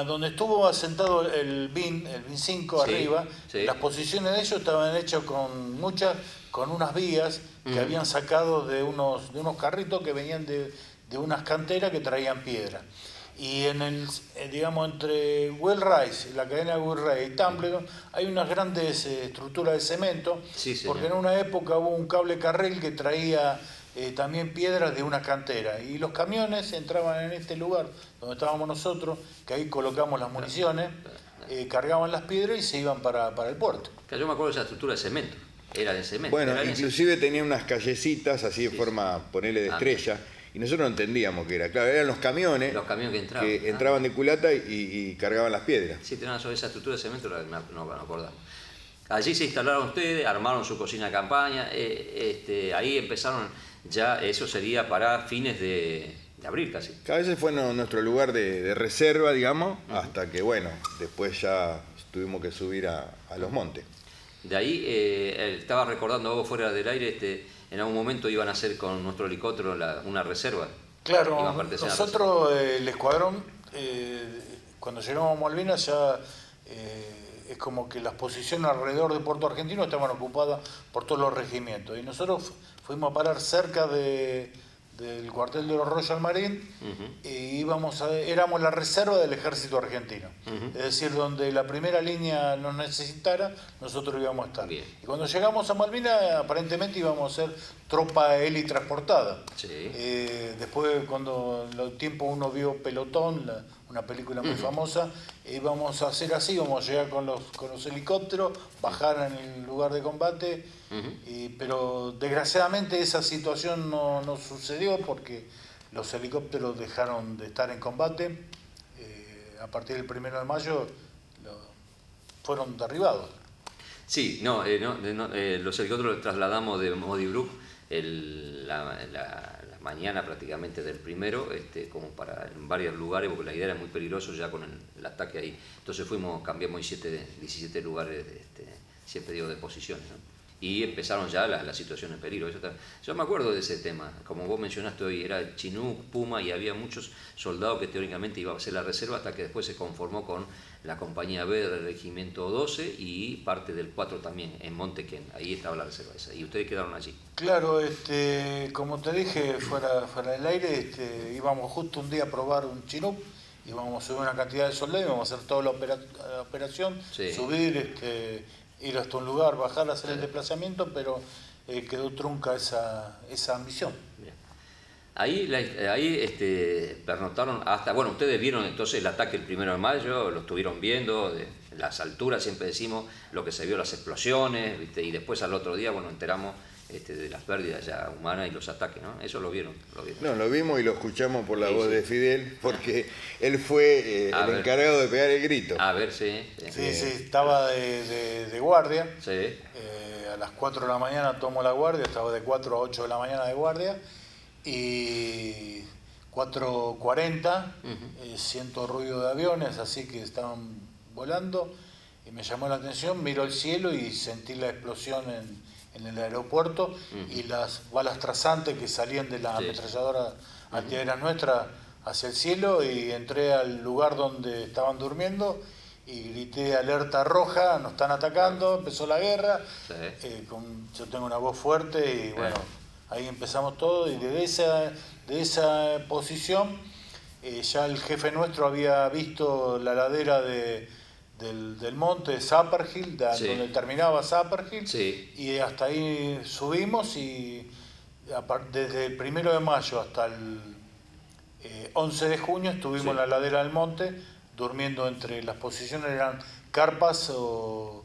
Donde estuvo asentado el BIN 5 arriba, las posiciones de ellos estaban hechas con unas vías que habían sacado de unos carritos que venían de unas canteras que traían piedra. Y entre Wellrise, la cadena Wellrise y Tumbledown, hay unas grandes estructuras de cemento, porque en una época hubo un cable carril que traía también piedras de una cantera. Y los camiones entraban en este lugar donde estábamos nosotros, que ahí colocamos las municiones, cargaban las piedras y se iban para el puerto. Yo me acuerdo de esa estructura de cemento. Era de cemento. Bueno, inclusive tenía unas callecitas así de forma, ponerle de estrella, y nosotros no entendíamos qué era. Claro, eran los camiones que entraban de culata y cargaban las piedras. Sí, tenían esa estructura de cemento, no acordamos. Allí se instalaron ustedes, armaron su cocina de campaña, ahí empezaron ya, eso sería para fines de abril casi. Cada vez fue nuestro lugar de reserva, digamos, hasta que, bueno, después ya tuvimos que subir a los montes. De ahí, estaba recordando vos fuera del aire, en algún momento iban a hacer con nuestro helicóptero una reserva. Claro, nosotros, el escuadrón, cuando llegamos a Malvinas ya es como que las posiciones alrededor de Puerto Argentino estaban ocupadas por todos los regimientos. Y nosotros fuimos a parar cerca del cuartel de los Royal Marines y éramos la reserva del ejército argentino. Es decir, donde la primera línea nos necesitara, nosotros íbamos a estar. Bien. Y cuando llegamos a Malvinas, aparentemente íbamos a ser tropa helitransportada. Sí. Después, cuando el tiempo uno vio Pelotón, una película muy famosa, íbamos a hacer así, íbamos a llegar con los helicópteros, bajar en el lugar de combate, pero desgraciadamente esa situación no sucedió porque los helicópteros dejaron de estar en combate. A partir del 1 de mayo fueron derribados. Sí, los helicópteros los trasladamos de Modibrook la mañana prácticamente del primero, como para en varios lugares, porque la idea era muy peligroso ya con el ataque ahí. Entonces cambiamos 17 lugares, siempre digo, de posiciones, ¿no? Y empezaron ya las situaciones de peligro. Yo me acuerdo de ese tema, como vos mencionaste hoy, era Chinook, Puma, y había muchos soldados que teóricamente iban a ser la reserva, hasta que después se conformó con la compañía B del regimiento 12 y parte del 4 también, en Montequén. Ahí estaba la reserva esa, y ustedes quedaron allí. Claro, como te dije fuera del aire, íbamos justo un día a probar un Chinook, íbamos a subir una cantidad de soldados, íbamos a hacer toda la operación, subir, ir hasta un lugar, bajar, hacer el desplazamiento, pero quedó trunca esa misión. Bien. Ahí pernotaron hasta, bueno, ustedes vieron entonces el ataque el 1 de mayo, lo estuvieron viendo, de las alturas siempre decimos, lo que se vio, las explosiones, ¿viste? Y después al otro día, bueno, enteramos de las pérdidas ya humanas y los ataques, ¿no? Eso lo vieron. No, lo vimos y lo escuchamos por la voz de Fidel, porque él fue el encargado de pegar el grito. A ver, sí, estaba de guardia. Sí. A las 4 de la mañana tomó la guardia, estaba de 4 a 8 de la mañana de guardia, y 4:40 siento ruido de aviones, así que estaban volando, y me llamó la atención, miro el cielo y sentí la explosión en el aeropuerto y las balas trazantes que salían de la ametralladora antiaérea nuestra hacia el cielo, y entré al lugar donde estaban durmiendo y grité alerta roja, nos están atacando, empezó la guerra. Yo tengo una voz fuerte y bueno, ahí empezamos todo, y de esa posición ya el jefe nuestro había visto la ladera del monte de Zapperhill, donde terminaba Zapperhill, y hasta ahí subimos, y desde el 1 de mayo hasta el 11 de junio estuvimos en la ladera del monte, durmiendo entre las posiciones, eran carpas o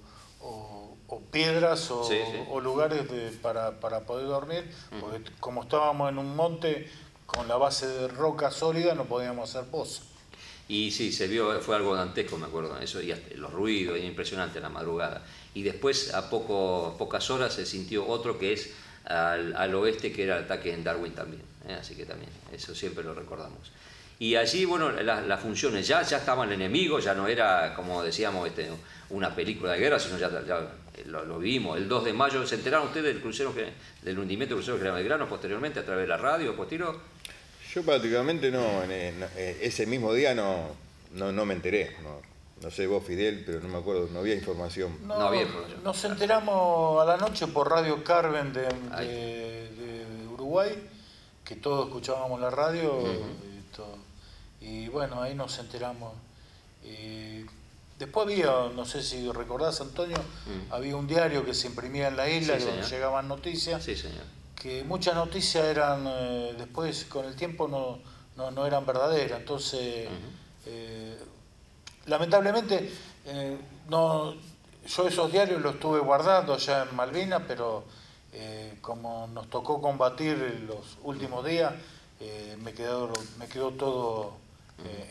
piedras o lugares para poder dormir, porque como estábamos en un monte con la base de roca sólida no podíamos hacer pozo. Y sí, se vio, fue algo dantesco, me acuerdo, eso, y los ruidos, impresionante la madrugada. Y después, a pocas horas, se sintió otro que es al oeste, que era el ataque en Darwin también, así que también, eso siempre lo recordamos. Y allí, bueno, las funciones, ya estaba el enemigo, ya no era, como decíamos, una película de guerra, sino ya lo vimos. El 2 de mayo, ¿se enteraron ustedes del hundimiento del crucero General Belgrano posteriormente a través de la radio, postiro? Yo prácticamente no, ese mismo día no me enteré. No sé vos, Fidel, pero no me acuerdo, no había información. No había información. Nos enteramos a la noche por Radio Carven de Uruguay, que todos escuchábamos la radio, y bueno, ahí nos enteramos. Después había, no sé si recordás, Antonio, había un diario que se imprimía en la isla, donde llegaban noticias. Sí, señor. que muchas noticias eran, después con el tiempo no eran verdaderas. Entonces, lamentablemente, yo esos diarios los estuve guardando ya en Malvinas, pero como nos tocó combatir los últimos días, me quedó todo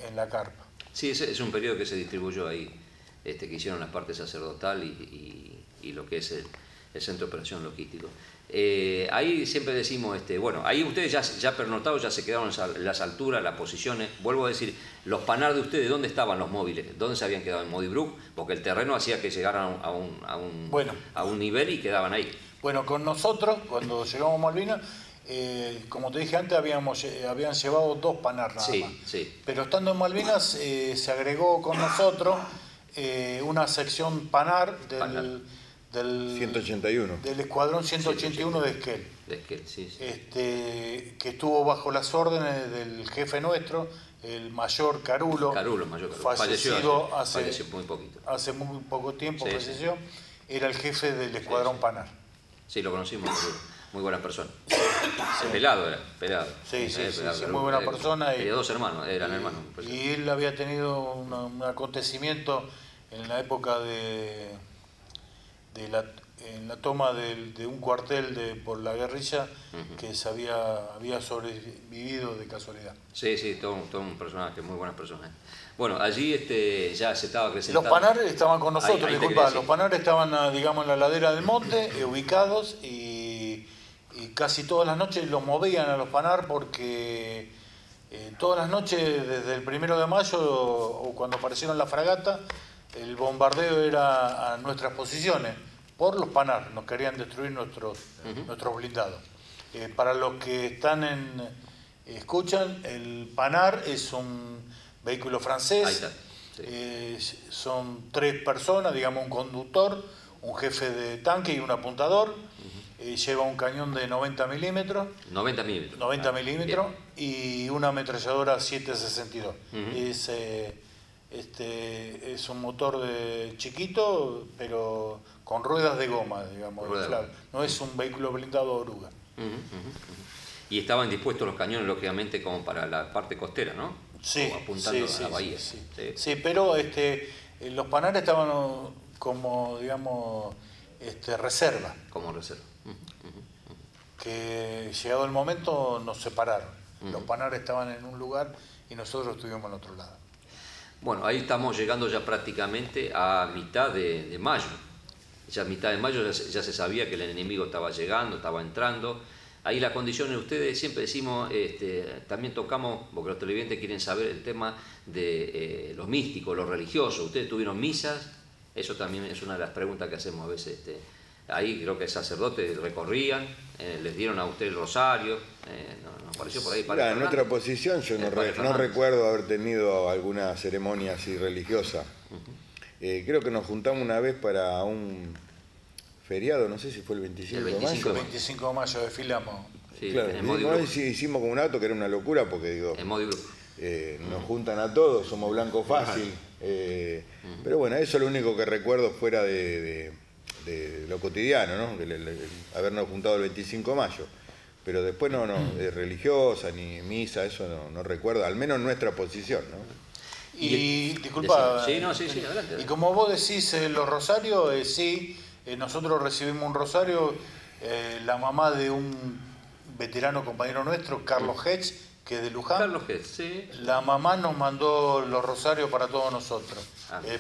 en la carpa. Sí, ese es un periodo que se distribuyó ahí, que hicieron la parte sacerdotal y lo que es el centro de operación logístico. Ahí siempre decimos, bueno, ahí ustedes ya pernotados, ya se quedaron en las alturas, las posiciones. Vuelvo a decir, los PANAR de ustedes, ¿dónde estaban los móviles? ¿Dónde se habían quedado? ¿En Modibrook? Porque el terreno hacía que llegaran a un nivel y quedaban ahí. Bueno, con nosotros, cuando llegamos a Malvinas, como te dije antes, habían llevado 2 PANAR nada más. Sí. Pero estando en Malvinas, se agregó con nosotros una sección PANAR del 181. Del escuadrón 181 de Esquel. De Esquel, sí. Que estuvo bajo las órdenes del jefe nuestro, el mayor Carulo. Falleció hace muy poquito. Hace muy poco tiempo, falleció. Era el jefe del escuadrón PANAR. Sí, lo conocimos, muy buena persona. Pelado era, pelado. Sí, muy buena persona. Tenía 2 hermanos, eran hermanos. Y él había tenido un acontecimiento en la época en la toma de un cuartel por la guerrilla, que había sobrevivido de casualidad. Sí, todo un personaje, muy buenas personas. Bueno, allí ya se estaba acrecentando. Los PANAR estaban con nosotros, disculpa, los PANAR estaban, digamos, en la ladera del monte, ubicados, y casi todas las noches los movían a los PANAR porque todas las noches, desde el 1 de mayo, o cuando aparecieron las fragatas, el bombardeo era a nuestras posiciones por los PANAR, nos querían destruir nuestros blindados. Para los que escuchan, el PANAR es un vehículo francés. Ahí está. Sí. Son 3 personas, digamos un conductor, un jefe de tanque y un apuntador. Lleva un cañón de 90 milímetros. 90 milímetros. 90 milímetros y una ametralladora 7.62. Es un motor chiquito, pero con ruedas de goma, digamos. No es un vehículo blindado oruga. Y estaban dispuestos los cañones, lógicamente, como para la parte costera, ¿no? Sí. Como apuntando a la bahía. Sí, pero los PANAR estaban como, digamos, reserva. Como reserva. Que llegado el momento nos separaron. Los PANAR estaban en un lugar y nosotros estuvimos en otro lado. Bueno, ahí estamos llegando ya prácticamente a mitad de mayo. Ya a mitad de mayo ya se sabía que el enemigo estaba llegando, estaba entrando. Ahí las condiciones, ustedes siempre decimos, también tocamos, porque los televidentes quieren saber el tema de los místicos, los religiosos. Ustedes tuvieron misas, eso también es una de las preguntas que hacemos a veces. Ahí creo que sacerdotes recorrían, les dieron a usted el rosario, nos pareció por ahí. En otra posición yo no recuerdo haber tenido alguna ceremonia así religiosa. Creo que nos juntamos una vez para un feriado, no sé si fue el 25 de mayo. El 25 de mayo desfilamos. Sí, claro, hicimos como un acto que era una locura porque digo, nos juntan a todos, somos blanco fácil. Pero bueno, eso es lo único que recuerdo fuera de lo cotidiano, ¿no? Habernos juntado el 25 de mayo. Pero después no, religiosa ni misa, eso no recuerdo, al menos nuestra posición, ¿no? Y disculpa, sí, adelante. Y como vos decís, los rosarios, sí, nosotros recibimos un rosario, la mamá de un veterano compañero nuestro, Carlos Hetz, que es de Luján. Carlos Hetz, sí. La mamá nos mandó los rosarios para todos nosotros,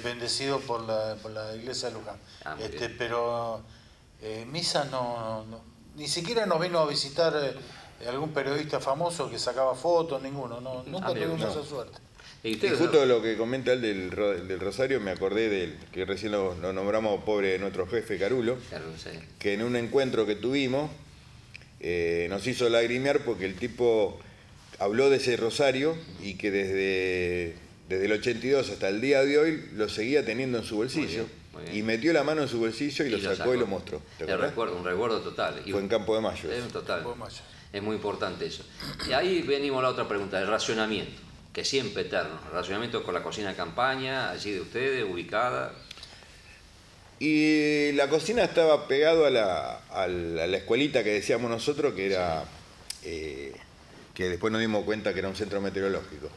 bendecidos por la iglesia de Luján. Pero misa no, ni siquiera nos vino a visitar algún periodista famoso que sacaba fotos, ninguno, nunca tuvimos esa suerte. Y justo de lo que comenta él del Rosario, me acordé del que recién lo nombramos, pobre nuestro jefe Carulo, que en un encuentro que tuvimos nos hizo lagrimear porque el tipo habló de ese Rosario y que desde el 82 hasta el día de hoy lo seguía teniendo en su bolsillo. Muy bien. Y metió la mano en su bolsillo y lo sacó y lo mostró. Un recuerdo total. Fue en Campo de Mayo. Es muy importante eso. Y ahí venimos a la otra pregunta, el racionamiento, que siempre eterno. El racionamiento con la cocina de campaña, allí de ustedes, ubicada. Y la cocina estaba pegado a la escuelita que decíamos nosotros, que era que después nos dimos cuenta que era un centro meteorológico.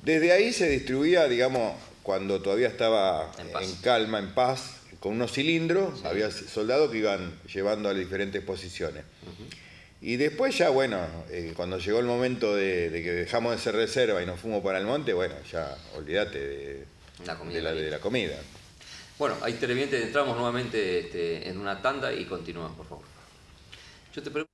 Desde ahí se distribuía, digamos, cuando todavía estaba en calma, en paz, con unos cilindros, sí. Había soldados que iban llevando a las diferentes posiciones. Y después ya, bueno, cuando llegó el momento de que dejamos de ser reserva y nos fuimos para el monte, bueno, ya olvídate de la comida. Bueno, ahí televidentes, entramos nuevamente en una tanda y continuamos, por favor. Yo te pregunto...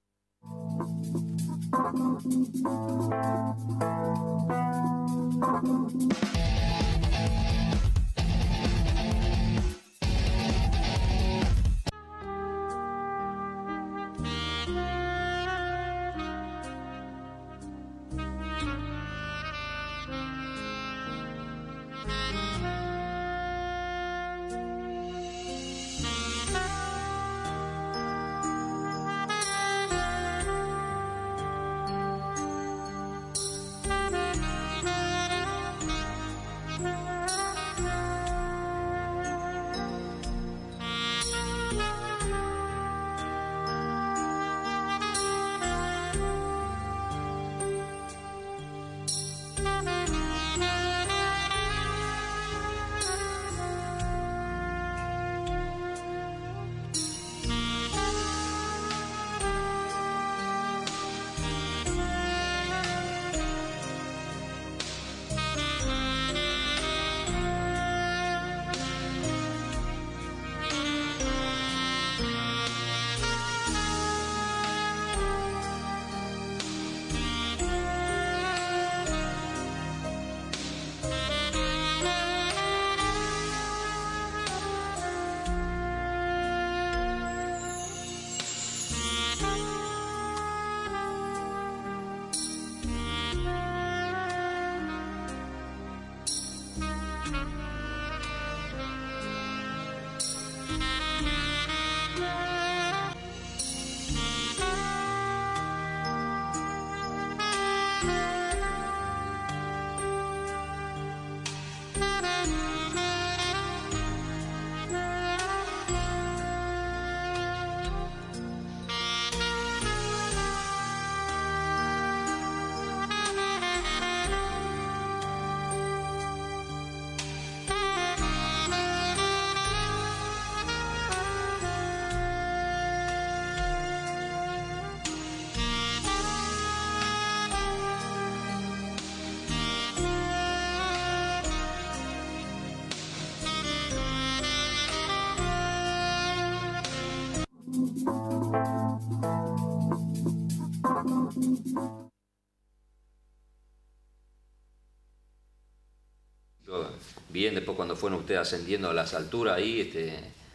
Bien, después cuando fueron ustedes ascendiendo a las alturas ahí,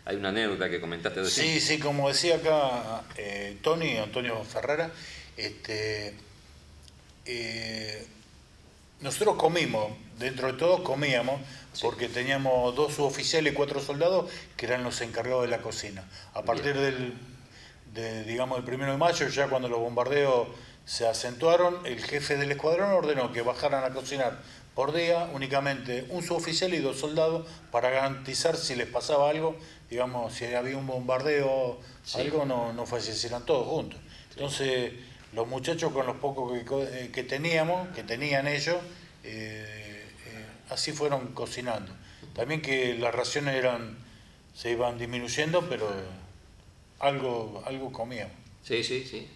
hay una anécdota que comentaste de Sí, sí, como decía acá Antonio Ferrara, nosotros comimos, dentro de todo comíamos, sí. Porque teníamos 2 suboficiales y 4 soldados que eran los encargados de la cocina. A partir del 1 de mayo, ya cuando los bombardeos se acentuaron, el jefe del escuadrón ordenó que bajaran a cocinar por día únicamente un suboficial y 2 soldados para garantizar si les pasaba algo, digamos, si había un bombardeo, sí. Algo, no fallecieran todos juntos. Sí. Entonces, los muchachos con los pocos que tenían ellos, así fueron cocinando. También que las raciones se iban disminuyendo, pero algo comíamos. Sí, sí, sí.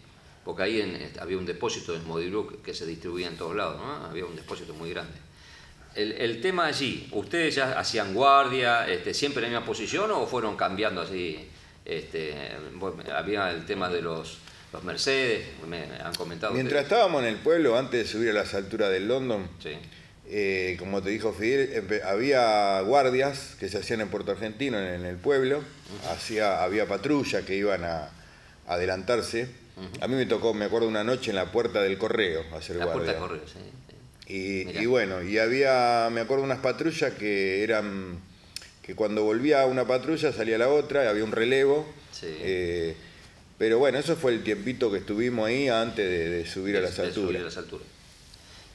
Porque ahí había un depósito de Smodibru que se distribuía en todos lados, ¿no? Había un depósito muy grande. El tema allí, ¿ustedes ya hacían guardia, siempre en la misma posición o fueron cambiando así? Había el tema de los Mercedes, me han comentado. Mientras estábamos en el pueblo, antes de subir a las alturas del London, sí. Como te dijo Fidel, había guardias que se hacían en Puerto Argentino, en el pueblo, había patrullas que iban a adelantarse. A mí me tocó, me acuerdo, una noche en la puerta del correo hacer guardia. La puerta del correo, sí. Y bueno, y había, me acuerdo, unas patrullas que eran, que cuando volvía una patrulla salía la otra, había un relevo. Sí. Pero bueno, eso fue el tiempito que estuvimos ahí antes de subir a las alturas. Subir a las alturas.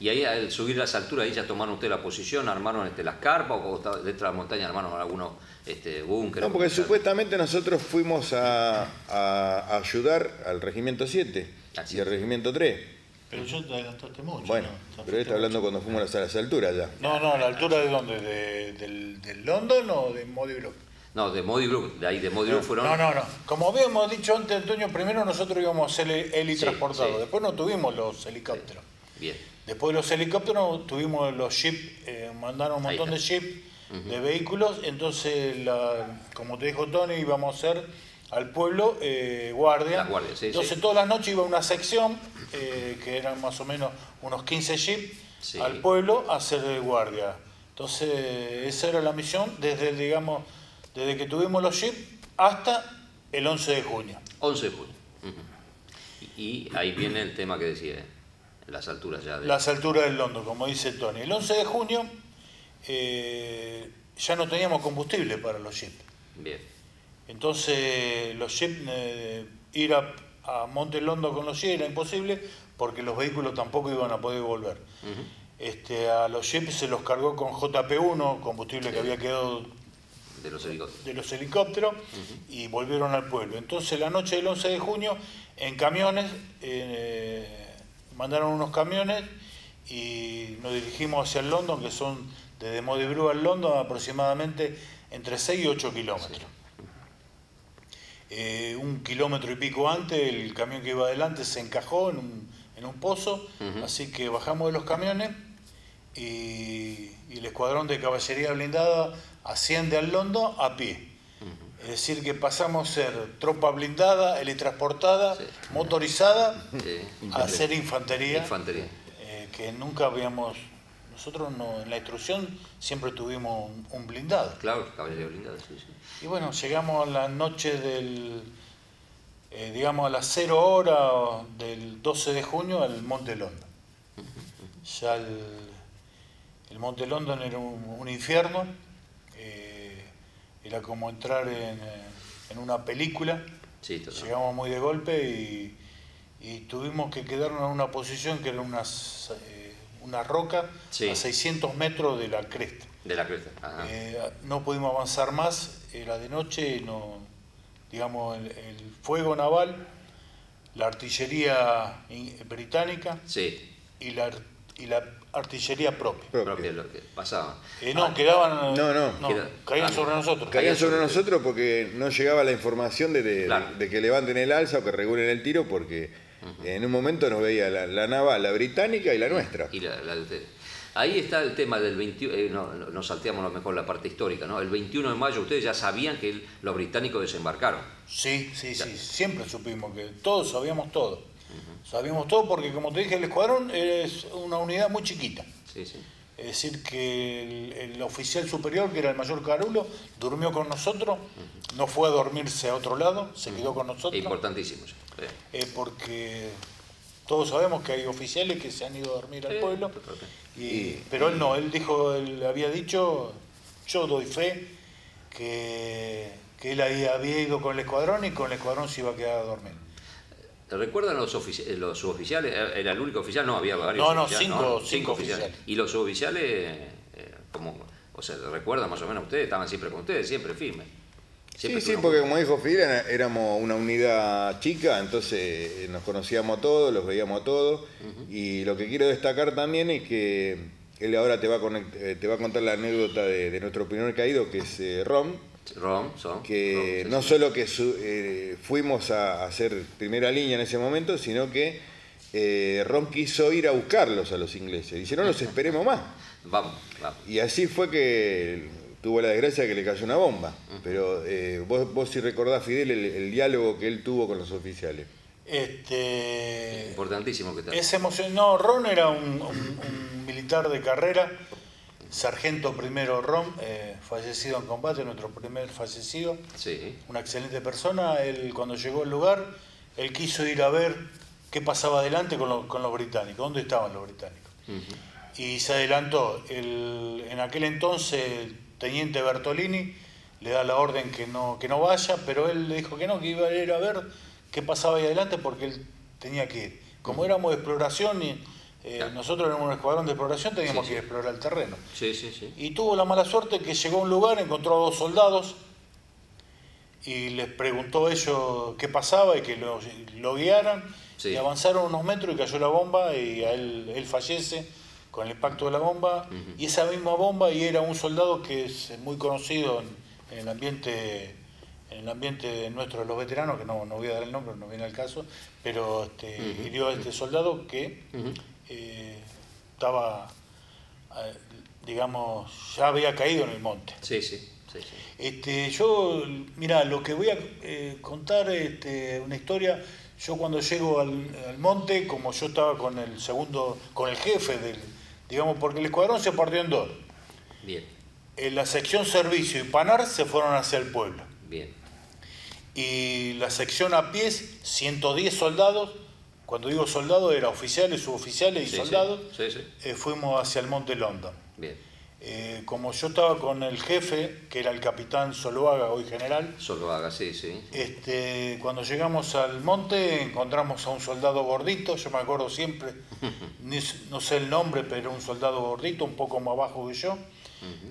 Y ahí al subir las alturas, ahí ya tomaron ustedes la posición, armaron las carpas o dentro de la montaña armaron algunos búnkeres. No, porque supuestamente nosotros fuimos a ayudar al Regimiento 7 y al Regimiento 3. Pero ya te adelantaste mucho. Bueno, ¿no? pero está hablando cuando fuimos a las alturas ya. No, ¿a la altura de dónde? ¿Del London o de Modi Brook? No, de Modi Brook, de ahí de Modi Brook fueron... No. Como habíamos dicho antes, Antonio, primero nosotros íbamos a ser helitransportados, después no tuvimos los helicópteros. Bien. Después de los helicópteros tuvimos los jeeps, mandaron un montón de jeeps, de vehículos, entonces, como te dijo Tony, íbamos a hacer al pueblo guardia. Las guardias, sí, entonces todas las noches iba una sección, que eran más o menos unos 15 jeeps, al pueblo a hacer guardia. Entonces esa era la misión desde que tuvimos los jeeps hasta el 11 de junio. 11 de junio. Y ahí viene el tema que decía, las alturas ya. Las alturas del London, como dice Tony. El 11 de junio ya no teníamos combustible para los jeeps. Bien. Entonces los jeeps, ir a Monte London con los jeeps era imposible porque los vehículos tampoco iban a poder volver. A los jeeps se los cargó con JP1, combustible que había quedado de los helicópteros, y volvieron al pueblo. Entonces la noche del 11 de junio en camiones, mandaron unos camiones y nos dirigimos hacia el London, que son desde Modi Brook al London aproximadamente entre 6 y 8 kilómetros. 1 kilómetro y pico antes el camión que iba adelante se encajó en un pozo, así que bajamos de los camiones y el escuadrón de caballería blindada asciende al London a pie. Es decir, que pasamos a ser tropa blindada, helitransportada, motorizada, a ser infantería. Que nunca habíamos... Nosotros en la instrucción siempre tuvimos un blindado. Claro, caballería blindada, sí. Y bueno, llegamos a la noche a las 0 horas del 12 de junio al Monte London. Ya el Monte London era un infierno. Era como entrar en una película. Sí, llegamos muy de golpe y tuvimos que quedarnos en una posición que era una roca a 600 metros de la cresta. De la cresta, ajá. No pudimos avanzar más, era de noche, el fuego naval, la artillería británica y la artillería propia. Lo que pasaba. Quedaban. Caían sobre nosotros. Caían sobre nosotros porque no llegaba la información de que levanten el alza o que regulen el tiro, porque en un momento nos veía la naval, la británica y la nuestra. Y la de ustedes. Ahí está el tema del 21, nos salteamos a lo mejor la parte histórica, ¿no? El 21 de mayo ustedes ya sabían que los británicos desembarcaron. Sí, siempre supimos que todos sabíamos todo. Sabíamos todo porque, como te dije, el escuadrón es una unidad muy chiquita. Es decir, que el oficial superior, que era el mayor Carulo, durmió con nosotros, no fue a dormirse a otro lado, se quedó con nosotros. Importantísimo. Porque todos sabemos que hay oficiales que se han ido a dormir al pueblo, pero él no, él había dicho, yo doy fe, que él había ido con el escuadrón y con el escuadrón se iba a quedar a dormir. ¿Recuerdan los suboficiales? ¿Era el único oficial? No, había varios oficiales. Cinco oficiales. ¿Y los suboficiales, recuerdan más o menos ustedes? Estaban siempre con ustedes, siempre firmes. Sí, porque como dijo Fidel, éramos una unidad chica, entonces nos conocíamos todos, los veíamos todos, y lo que quiero destacar también es que él ahora te va a contar la anécdota de nuestro primer caído, que es Rom, que no solo que fuimos a hacer primera línea en ese momento, sino que Rom quiso ir a buscarlos a los ingleses, dice, no los esperemos más. Vamos. Y así fue que tuvo la desgracia de que le cayó una bomba. Pero vos si recordás, Fidel, el diálogo que él tuvo con los oficiales. Importantísimo que tal. Es emocionante. Ron era un militar de carrera, sargento primero Ron, fallecido en combate, nuestro primer fallecido. Una excelente persona. Él, cuando llegó al lugar, él quiso ir a ver qué pasaba adelante con los británicos, dónde estaban los británicos. Y se adelantó. En aquel entonces, el teniente Bertolini le da la orden que no vaya, pero él le dijo que no, que iba a ir a ver qué pasaba ahí adelante porque él tenía que ir. Como éramos de exploración, Claro. Nosotros en un escuadrón de exploración teníamos que explorar el terreno. Sí, sí, sí. Y tuvo la mala suerte que llegó a un lugar, encontró a 2 soldados y les preguntó a ellos qué pasaba y que lo guiaran. Sí. Y avanzaron unos metros y cayó la bomba y él fallece con el impacto de la bomba. Y esa misma bomba, y era un soldado que es muy conocido en el ambiente nuestro de los veteranos, que no voy a dar el nombre, no viene al caso, pero hirió a este soldado que estaba, digamos, ya había caído en el monte. Sí, sí. Sí, sí. Yo, mira, lo que voy a contar, una historia. Yo cuando llego al monte, como yo estaba con el jefe digamos, porque el escuadrón se partió en 2. Bien. La sección servicio y Panar se fueron hacia el pueblo. Bien. Y la sección a pies, 110 soldados. Cuando digo soldados, era oficiales, suboficiales y soldados. Sí, sí. Fuimos hacia el monte London. Bien. Como yo estaba con el jefe, que era el capitán Soloaga, hoy general. Soloaga, sí, sí. Cuando llegamos al monte encontramos a un soldado gordito, yo me acuerdo siempre, no sé el nombre, pero un soldado gordito, un poco más bajo que yo,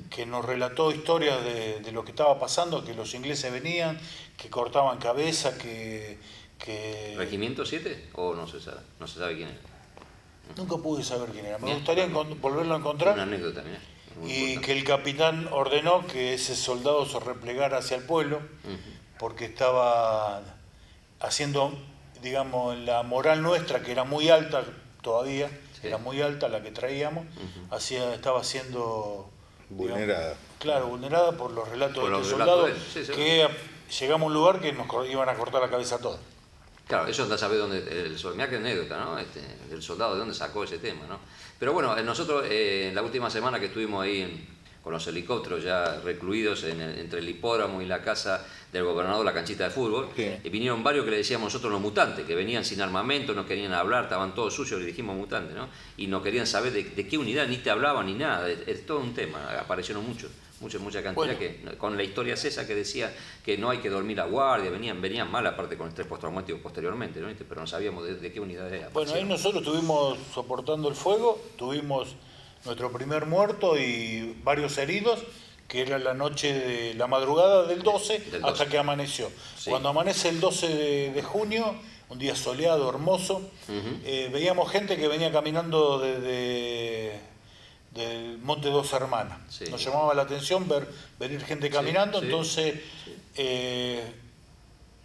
que nos relató historias de lo que estaba pasando, que los ingleses venían, que cortaban cabeza, que... ¿Regimiento 7 o no se sabe quién era? Nunca pude saber quién era, me gustaría volverlo a encontrar. Una anécdota, mira. Y que el capitán ordenó que ese soldado se replegara hacia el pueblo, porque estaba haciendo, digamos, la moral nuestra, que era muy alta todavía, era muy alta la que traíamos, estaba siendo... vulnerada. Digamos, claro, vulnerada por los relatos de este soldado, que llegamos a un lugar que nos iban a cortar la cabeza a todos. Claro, eso anda a saber dónde, mirá qué anécdota, ¿no? El soldado, de dónde sacó ese tema, ¿no? Pero bueno, nosotros en la última semana que estuvimos ahí con los helicópteros ya recluidos entre el hipódromo y la casa del gobernador, la canchita de fútbol, vinieron varios que le decíamos nosotros los mutantes, que venían sin armamento, no querían hablar, estaban todos sucios, le dijimos mutantes, ¿no? Y no querían saber de qué unidad, ni te hablaban ni nada, es todo un tema, aparecieron mucha cantidad, bueno, que con la historia esa que decía que no hay que dormir a guardia, venían mal aparte con estrés postraumático posteriormente, ¿no? Pero no sabíamos de qué unidad era. Bueno, ahí nosotros estuvimos soportando el fuego, tuvimos nuestro primer muerto y varios heridos, que era la noche de la madrugada del 12 hasta que amaneció. Sí. Cuando amanece el 12 de junio, un día soleado, hermoso, veíamos gente que venía caminando del Monte Dos Hermanas. Sí. Nos llamaba la atención venir gente caminando, entonces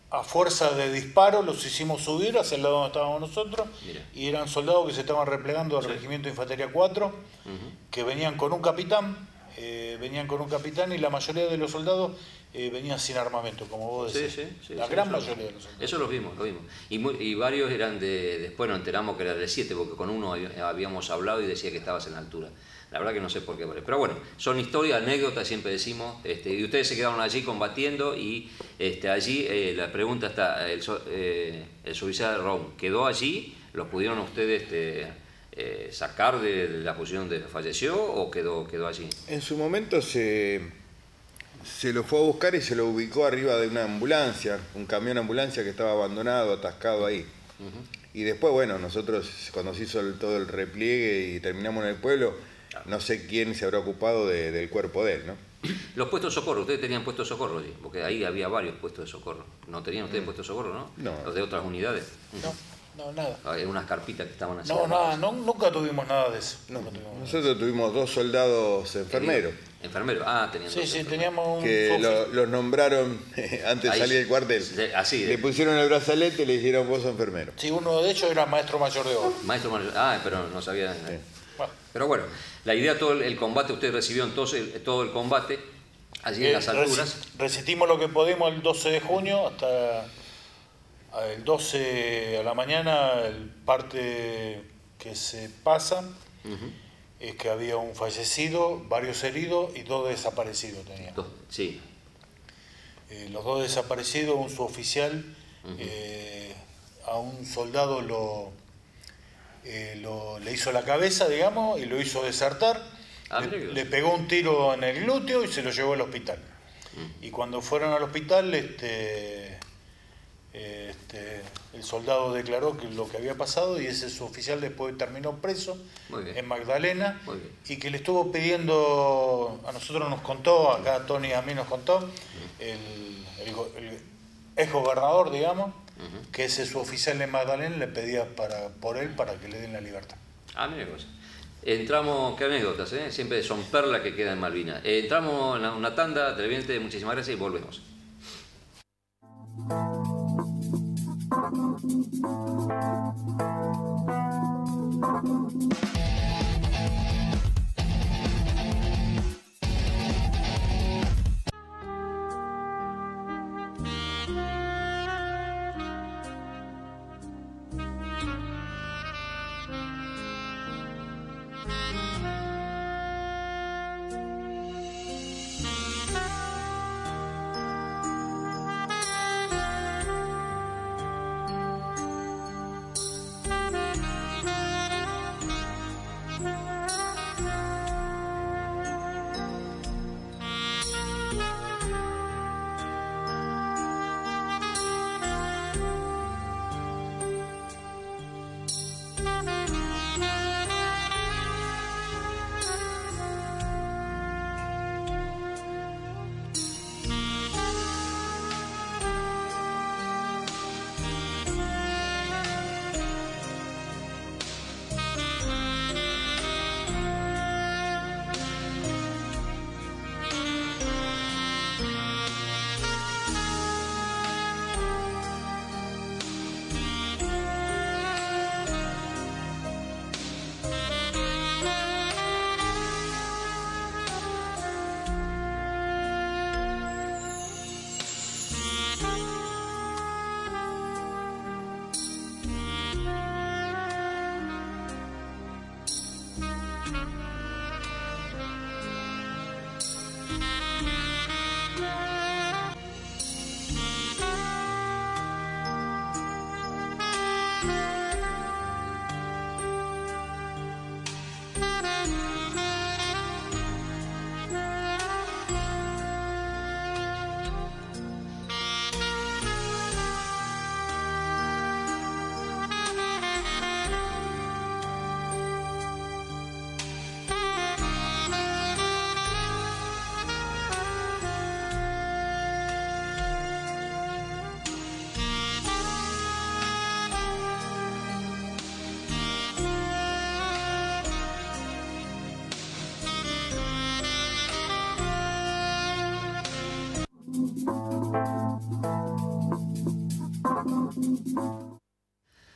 a fuerza de disparo los hicimos subir hacia el lado donde estábamos nosotros. Mira. Y eran soldados que se estaban replegando al Regimiento de Infantería 4, que venían con un capitán, y la mayoría de los soldados venían sin armamento, como vos decís. La gran mayoría de los soldados. Eso lo vimos. Y varios eran después nos enteramos que era de 7, porque con uno habíamos hablado y decía que estabas en la altura. La verdad que no sé por qué, pero bueno, son historias, anécdotas, siempre decimos, y ustedes se quedaron allí combatiendo y allí la pregunta está, el suboficial Ron, ¿quedó allí? ¿Los pudieron ustedes sacar de la posición donde falleció o quedó allí? En su momento se lo fue a buscar y se lo ubicó arriba de una ambulancia, un camión ambulancia que estaba abandonado, atascado ahí. Y después, bueno, nosotros cuando se hizo todo el repliegue y terminamos en el pueblo, no sé quién se habrá ocupado del cuerpo de él, ¿no? Los puestos de socorro, ustedes tenían puestos de socorro, ¿sí? Porque ahí había varios puestos de socorro. ¿No tenían ustedes puestos de socorro, no? No. ¿Los de otras unidades? No, nada. Hay unas carpitas que estaban así. Nunca tuvimos nada de eso. Nosotros tuvimos 2 soldados enfermeros. ¿Enfermeros? Tenían dos. Sí, teníamos que los nombraron antes de salir del cuartel. Le pusieron el brazalete y le dijeron vos sos enfermero. Sí, uno de ellos era maestro mayor de obra. Maestro mayor, pero no sabía. Sí. Pero bueno, la idea, todo el combate, ustedes recibieron todo el combate allí en las alturas. Resistimos lo que pudimos el 12 de junio hasta el 12 a la mañana. El parte que se pasa es que había un fallecido, varios heridos y 2 desaparecidos teníamos. Sí. Los 2 desaparecidos, un suboficial, a un soldado le hizo la cabeza, digamos, y lo hizo desertar. Le pegó un tiro en el glúteo y se lo llevó al hospital. Y cuando fueron al hospital, el soldado declaró que lo que había pasado y ese suboficial después terminó preso en Magdalena y que le estuvo pidiendo, a nosotros nos contó, acá Tony a mí nos contó, el ex gobernador, digamos, que ese suboficial de Magdalena le pedía por él para que le den la libertad. Ah, mira cosa. Entramos, qué anécdotas, siempre son perlas que quedan en Malvinas. Entramos en una tanda, televidente, muchísimas gracias y volvemos.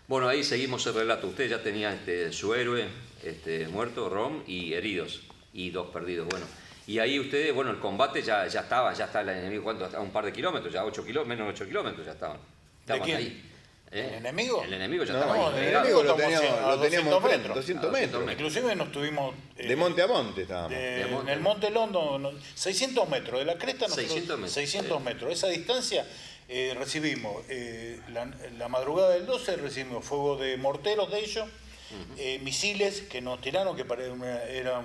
Bueno, ahí seguimos el relato. Usted ya tenía su héroe muerto, Rom, y heridos, y 2 perdidos. Bueno, y ahí ustedes, bueno, el combate ya está el enemigo, ¿cuánto? A un par de kilómetros, ya 8 kilómetros, menos de 8 kilómetros ya estaban. ¿De quién? Ahí. ¿El enemigo? El enemigo ya estaba ahí. El enemigo lo teníamos 200 metros. Inclusive nos tuvimos... de monte a monte estábamos. En el Monte London, 600 metros, de la cresta nosotros, 600 metros. Esa distancia recibimos, la madrugada del 12 recibimos fuego de morteros de ellos, misiles que nos tiraron, que era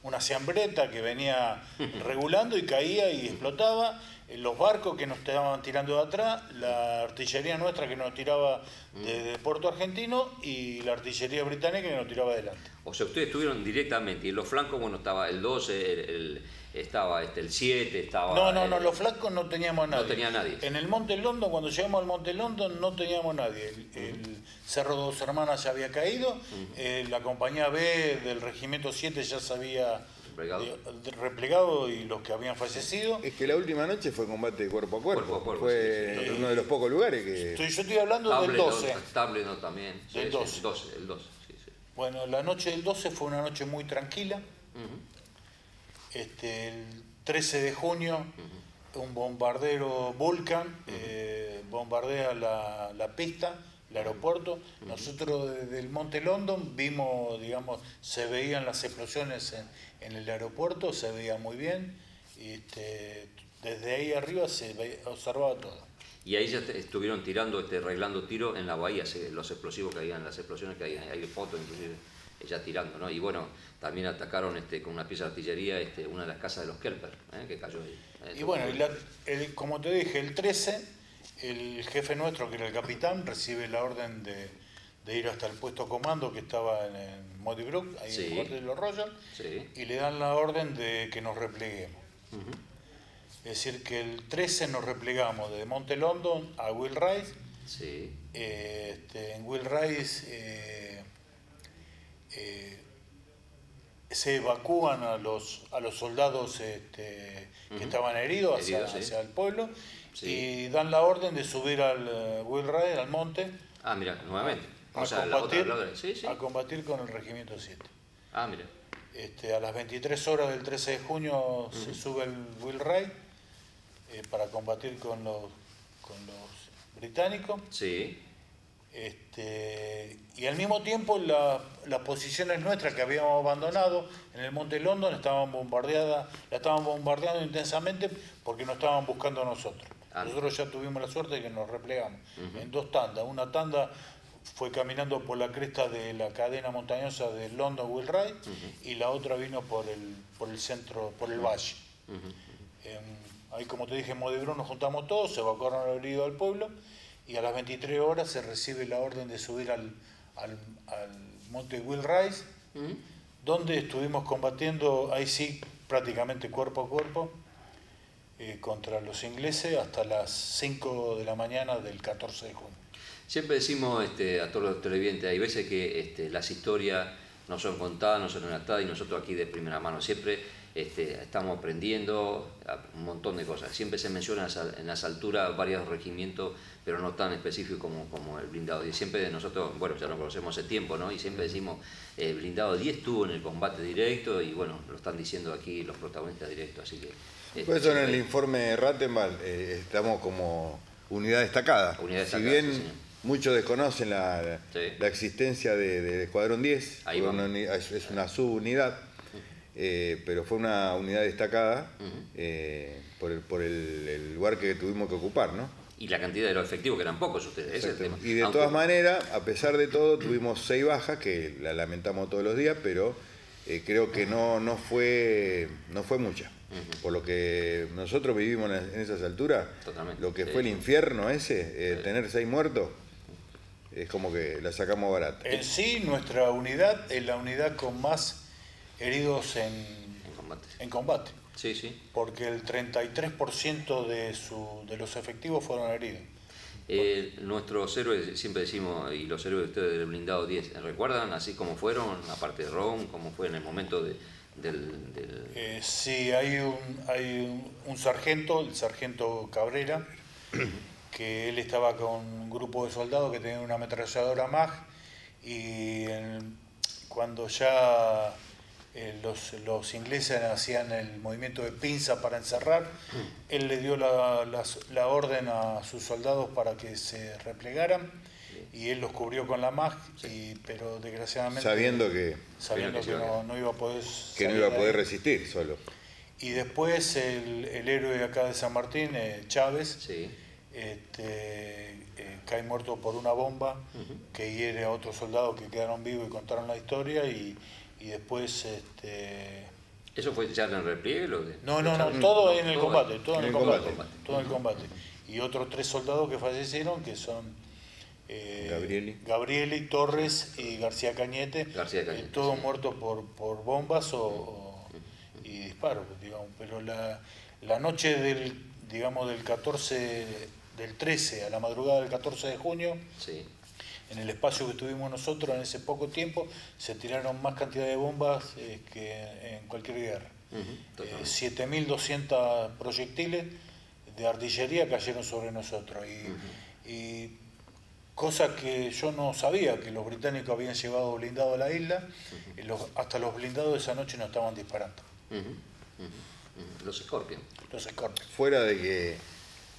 una ciambreta que venía regulando y caía y explotaba. Los barcos que nos estaban tirando de atrás, la artillería nuestra que nos tiraba desde Puerto Argentino y la artillería británica que nos tiraba adelante. O sea, ustedes estuvieron directamente y en los flancos, bueno, estaba el 12, estaba el 7, estaba... No, los flancos no teníamos a nadie. No tenía nadie. En el Monte London, cuando llegamos al Monte London, no teníamos nadie. El Cerro Dos Hermanas ya había caído, la compañía B del Regimiento 7 ya se había... replegado y los que habían fallecido. Es que la última noche fue combate cuerpo a cuerpo. Fue uno de los pocos lugares que... Yo estoy hablando del 12. Tableno también. Del 12. El 12, sí. Bueno, la noche del 12 fue una noche muy tranquila. El 13 de junio, un bombardero Vulcan bombardea la pista, el aeropuerto. Nosotros desde el Monte London vimos, digamos, se veían las explosiones en el aeropuerto, se veía muy bien. Desde ahí arriba se observaba todo. Y ahí ya estuvieron tirando, arreglando tiro en la bahía, los explosivos que habían, las explosiones que habían, hay fotos inclusive ya tirando, ¿no? Y bueno, también atacaron con una pieza de artillería una de las casas de los Kelper, que cayó ahí. Y bueno, como te dije, el 13 el jefe nuestro, que era el capitán, recibe la orden de ir hasta el puesto comando que estaba en Muddy Brook, ahí en el cuartel de los Royals, y le dan la orden de que nos repleguemos. Es decir, que el 13 nos replegamos de Monte London a Will Rice. En Will Rice se evacúan a los soldados que estaban heridos hacia el pueblo, y dan la orden de subir al Will Rice, al monte. Ah, mira, nuevamente. A combatir con el Regimiento 7. Ah, mira. A las 23 horas del 13 de junio se sube el Will Rice para combatir con los británicos. Sí. Y al mismo tiempo las posiciones nuestras que habíamos abandonado en el Monte London la estaban bombardeando intensamente porque nos estaban buscando a nosotros. Nosotros ya tuvimos la suerte de que nos replegamos en 2 tandas. Una tanda fue caminando por la cresta de la cadena montañosa de London Will Rice, y la otra vino por el centro, por el valle. Ahí, como te dije, en Muddy Brook nos juntamos todos, se evacuaron al herido al pueblo, y a las 23 horas se recibe la orden de subir al monte Will Rice, donde estuvimos combatiendo, ahí sí, prácticamente cuerpo a cuerpo, contra los ingleses hasta las 5 de la mañana del 14 de junio. Siempre decimos a todos los televidentes, hay veces que las historias no son contadas, no son relatadas, y nosotros aquí de primera mano siempre estamos aprendiendo un montón de cosas. Siempre se menciona en las alturas varios regimientos, pero no tan específicos como el blindado 10. Siempre nosotros, bueno, ya lo conocemos hace tiempo, ¿no? Y siempre decimos, blindado 10 estuvo en el combate directo, y bueno, lo están diciendo aquí los protagonistas directos, así que... Por eso en el informe Rattenball estamos como unidad destacada. Si bien... Sí, muchos desconocen la existencia del Escuadrón 10, es una subunidad, pero fue una unidad destacada por el lugar que tuvimos que ocupar, ¿no? Y la cantidad de los efectivos, que eran pocos ustedes, ese es el tema. Y de todas maneras, a pesar de todo, tuvimos 6 bajas, que la lamentamos todos los días, pero creo que no fue mucha. Por lo que nosotros vivimos en esas alturas, lo que fue el infierno ese, tener 6 muertos, es como que la sacamos barata. En sí, nuestra unidad es la unidad con más heridos en combate. Sí, sí. Porque el 33% de los efectivos fueron heridos. Nuestros héroes, siempre decimos, y los héroes de ustedes del blindado 10, ¿recuerdan así como fueron, aparte de Ron, cómo fue en el momento del... Sí, hay un sargento, el sargento Cabrera, que él estaba con un grupo de soldados que tenían una ametralladora MAG, y cuando ya los ingleses hacían el movimiento de pinza para encerrar, él le dio la orden a sus soldados para que se replegaran, y él los cubrió con la MAG, pero desgraciadamente sabiendo que no iba a poder que no iba a poder resistir solo. Y después el héroe acá de San Martín, Chávez, cae muerto por una bomba que hiere a otros soldados que quedaron vivos y contaron la historia, y después ¿Eso fue ya en el repliegue? No, todo en el combate, todo en el combate. Y otros 3 soldados que fallecieron, que son Gabrieli, Torres y García Cañete, todos muertos por bombas y disparos, digamos. Pero la noche del 13 a la madrugada del 14 de junio, en el espacio que tuvimos nosotros, en ese poco tiempo, se tiraron más cantidad de bombas que en cualquier guerra. 7.200 proyectiles de artillería cayeron sobre nosotros. Y cosa que yo no sabía, que los británicos habían llevado blindados a la isla, hasta los blindados de esa noche nos estaban disparando. Los Scorpion. Fuera de que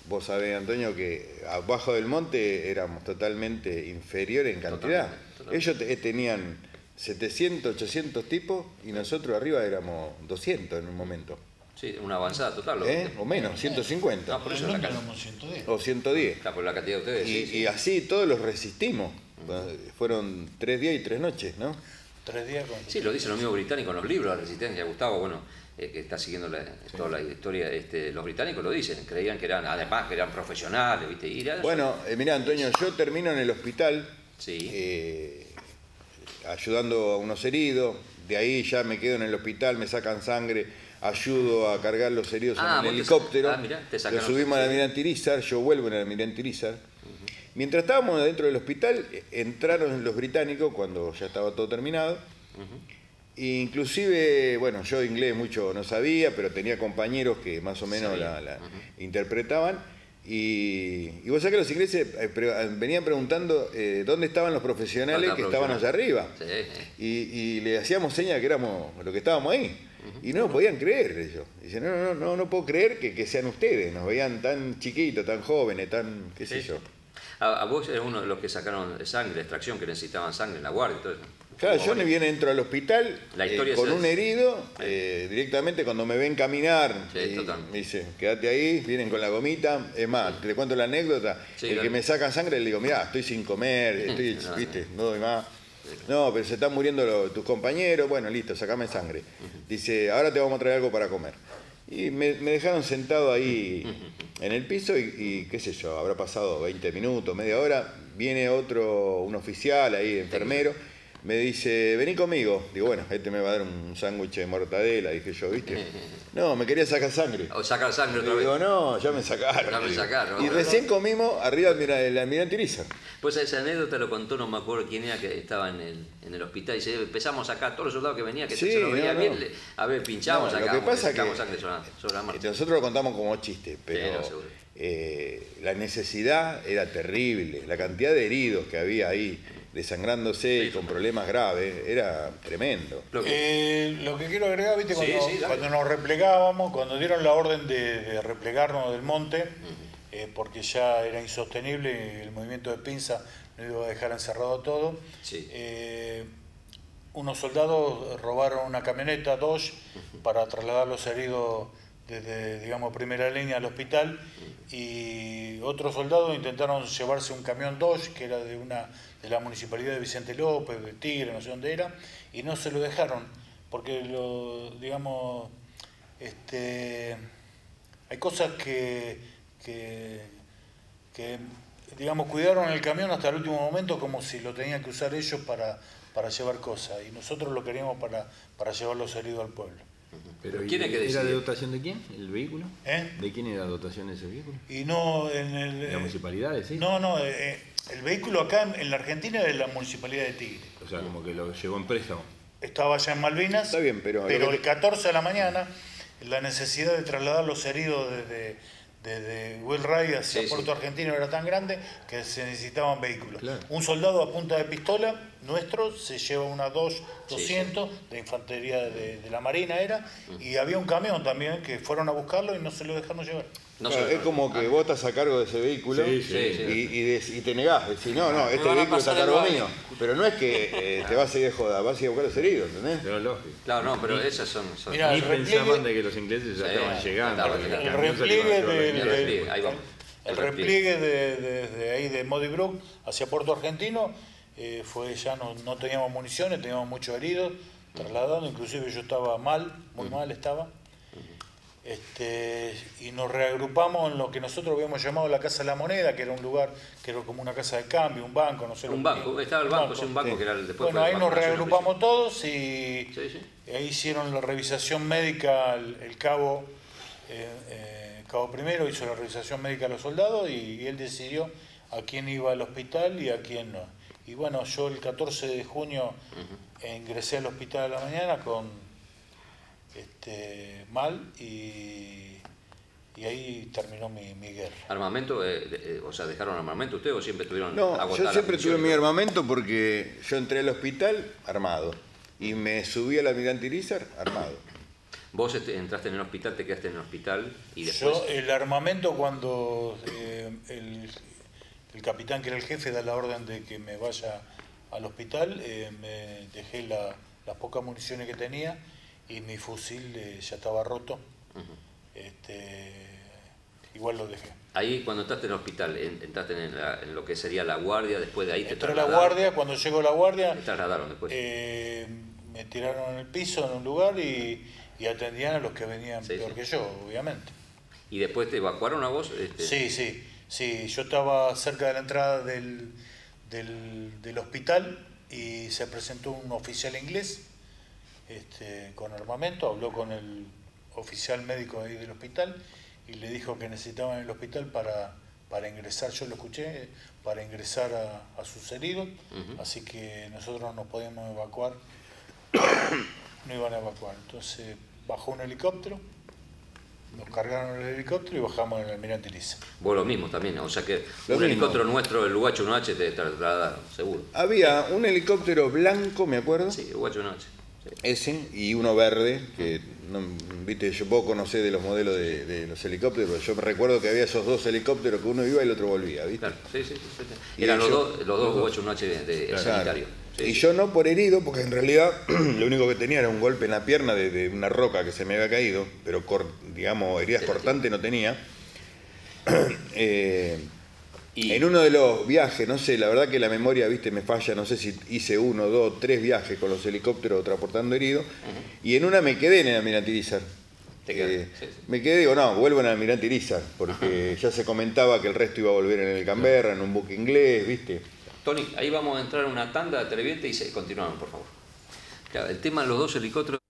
vos sabés, Antonio, que abajo del monte éramos totalmente inferiores en cantidad. Ellos tenían 700, 800 tipos, y nosotros arriba éramos 200 en un momento. Sí, una avanzada total. O menos, 150. No, por eso la éramos 110. O 110. Claro, por la cantidad de ustedes. Y así todos los resistimos. Fueron 3 días y 3 noches, ¿no? 3 días con... Sí, lo dicen los mismos británicos en los libros, la resistencia, Gustavo. Bueno, que está siguiendo toda la historia, los británicos lo dicen, creían que eran, además que eran profesionales, ¿viste? Bueno, mirá, Antonio, yo termino en el hospital ayudando a unos heridos, de ahí ya me quedo en el hospital, me sacan sangre, ayudo a cargar los heridos en el helicóptero, lo subimos al Almirante Irizar, yo vuelvo en el Almirante Irizar. Mientras estábamos dentro del hospital, entraron los británicos cuando ya estaba todo terminado. Inclusive, bueno, yo inglés mucho no sabía, pero tenía compañeros que más o menos la interpretaban. Y vos sabés que los ingleses venían preguntando dónde estaban los profesionales que estaban allá arriba. Y le hacíamos señas que éramos los que estábamos ahí. Y no podían creer ellos. Dicen, no puedo creer que sean ustedes. Nos veían tan chiquitos, tan jóvenes, tan qué sé yo. A vos eres uno de los que sacaron sangre, extracción, que necesitaban sangre en la guardia y todo eso. Claro, yo entro al hospital con un herido, directamente cuando me ven caminar, me dicen, quédate ahí, vienen con la gomita. Es más, te cuento la anécdota, el que me saca sangre le digo, mirá, estoy sin comer, viste, no doy más. No, pero se están muriendo tus compañeros, bueno, listo, sacame sangre. Dice, ahora te vamos a traer algo para comer. Y me dejaron sentado ahí en el piso y qué sé yo, habrá pasado 20 minutos, media hora, viene un oficial ahí, enfermero, me dice, vení conmigo. Digo, bueno, me va a dar un sándwich de mortadela, dije yo, ¿viste? No, me quería sacar sangre. O sacar sangre otra vez. Digo, no, ya me sacaron. Y recién comimos arriba del Almirante Irizar. Pues esa anécdota lo contó, no me acuerdo quién era, que estaba en el hospital. Y dice, empezamos acá, todos los soldados que venían, que se lo veía bien, a ver, pinchamos, sacamos. Lo que pasa es que sangre sobre la marcha. Nosotros lo contamos como chiste, pero la necesidad era terrible. La cantidad de heridos que había ahí, desangrándose y con problemas graves, era tremendo. Lo que quiero agregar, viste, cuando nos replegábamos, cuando dieron la orden de replegarnos del monte, porque ya era insostenible, el movimiento de pinza no iba a dejar encerrado todo, unos soldados robaron una camioneta Dodge para trasladar los heridos desde, digamos, primera línea al hospital, y otros soldados intentaron llevarse un camión Dodge que era de la municipalidad de Vicente López, de Tigre, no sé dónde era, y no se lo dejaron, porque hay cosas que digamos, cuidaron el camión hasta el último momento como si lo tenían que usar ellos para llevar cosas, y nosotros lo queríamos para llevar los heridos al pueblo. Pero ¿era de dotación de quién? ¿El vehículo? ¿De quién era dotación ese vehículo? Y no, ¿de la municipalidad, sí? No, el vehículo acá en la Argentina es de la municipalidad de Tigre. O sea, como que lo llevó en préstamo. Estaba allá en Malvinas. Está bien, pero el 14 de la mañana, la necesidad de trasladar los heridos desde Wilray hacia Puerto Argentino era tan grande que se necesitaban vehículos. Claro. Un soldado a punta de pistola nuestro se lleva una 200 de infantería de la Marina y había un camión también que fueron a buscarlo y no se lo dejaron llevar. Claro, es como que vos estás a cargo de ese vehículo y te negás, decís, no, este vehículo está a cargo mío. Pero no es que te vas a ir de joda, vas a ir a buscar los heridos, ¿entendés? Pero lógico. Claro, no, pero esas son... Mirá, ni pensaban de que los ingleses ya estaban llegando. El repliegue desde ahí de Modibrook hacia Puerto Argentino fue ya no teníamos municiones, teníamos muchos heridos trasladados, inclusive yo estaba mal, muy mal estaba. Y nos reagrupamos en lo que nosotros habíamos llamado la Casa de la Moneda, que era un lugar, que era como una casa de cambio, un banco, no sé. Un banco, estaba el banco, sí, un banco que era el después. Bueno, ahí nos reagrupamos todos y ahí hicieron la revisación médica, el cabo primero hizo la revisación médica a los soldados y él decidió a quién iba al hospital y a quién no. Y bueno, yo el 14 de junio ingresé al hospital a la mañana con mal y ahí terminó mi guerra. ¿Armamento? O sea, ¿dejaron armamento ustedes o siempre tuvieron No, yo siempre tuve mi armamento porque yo entré al hospital armado y me subí al Almirante Irizar armado. Vos entraste en el hospital, te quedaste en el hospital y después... Yo, el armamento, cuando el capitán, que era el jefe, da la orden de que me vaya al hospital, me dejé las pocas municiones que tenía y mi fusil ya estaba roto. Igual lo dejé. Ahí, cuando entraste en el hospital, entraste en lo que sería la guardia, después de ahí te trasladaron. Entré a la guardia, cuando llegó la guardia... Me trasladaron después. Me tiraron en el piso en un lugar y y atendían a los que venían peor que yo, obviamente. ¿Y después te evacuaron a vos? Sí, yo estaba cerca de la entrada del hospital y se presentó un oficial inglés con armamento, habló con el oficial médico ahí del hospital y le dijo que necesitaban el hospital para ingresar, yo lo escuché, para ingresar a sus heridos, así que nosotros nos podíamos evacuar, no iban a evacuar. Entonces bajó un helicóptero, nos cargaron el helicóptero y bajamos en el Almirante Iriza. Vos lo mismo también, o sea que un helicóptero nuestro, el UH-1H, te trasladaron, seguro. Había un helicóptero blanco, me acuerdo. Sí, el UH-1H. Sí. Ese, y uno verde, que viste, yo puedo conocer de los modelos de los helicópteros, pero yo me recuerdo que había esos dos helicópteros que uno iba y el otro volvía, ¿viste? Claro, sí. Eran los dos UH-1H de sanitario. Sí, y yo no por herido, porque en realidad lo único que tenía era un golpe en la pierna de una roca que se me había caído, pero digamos, heridas cortantes no tenía. En uno de los viajes, no sé, la verdad que la memoria, viste, me falla, no sé si hice 1, 2, 3 viajes con los helicópteros transportando heridos, y en una me quedé en el Almirante Irizar. Me quedé, digo, no, vuelvo en el Almirante Irizar, porque ya se comentaba que el resto iba a volver en el Canberra, en un buque inglés, viste. Tony, ahí vamos a entrar en una tanda televidente y continuamos, por favor. Claro, el tema de los dos helicópteros.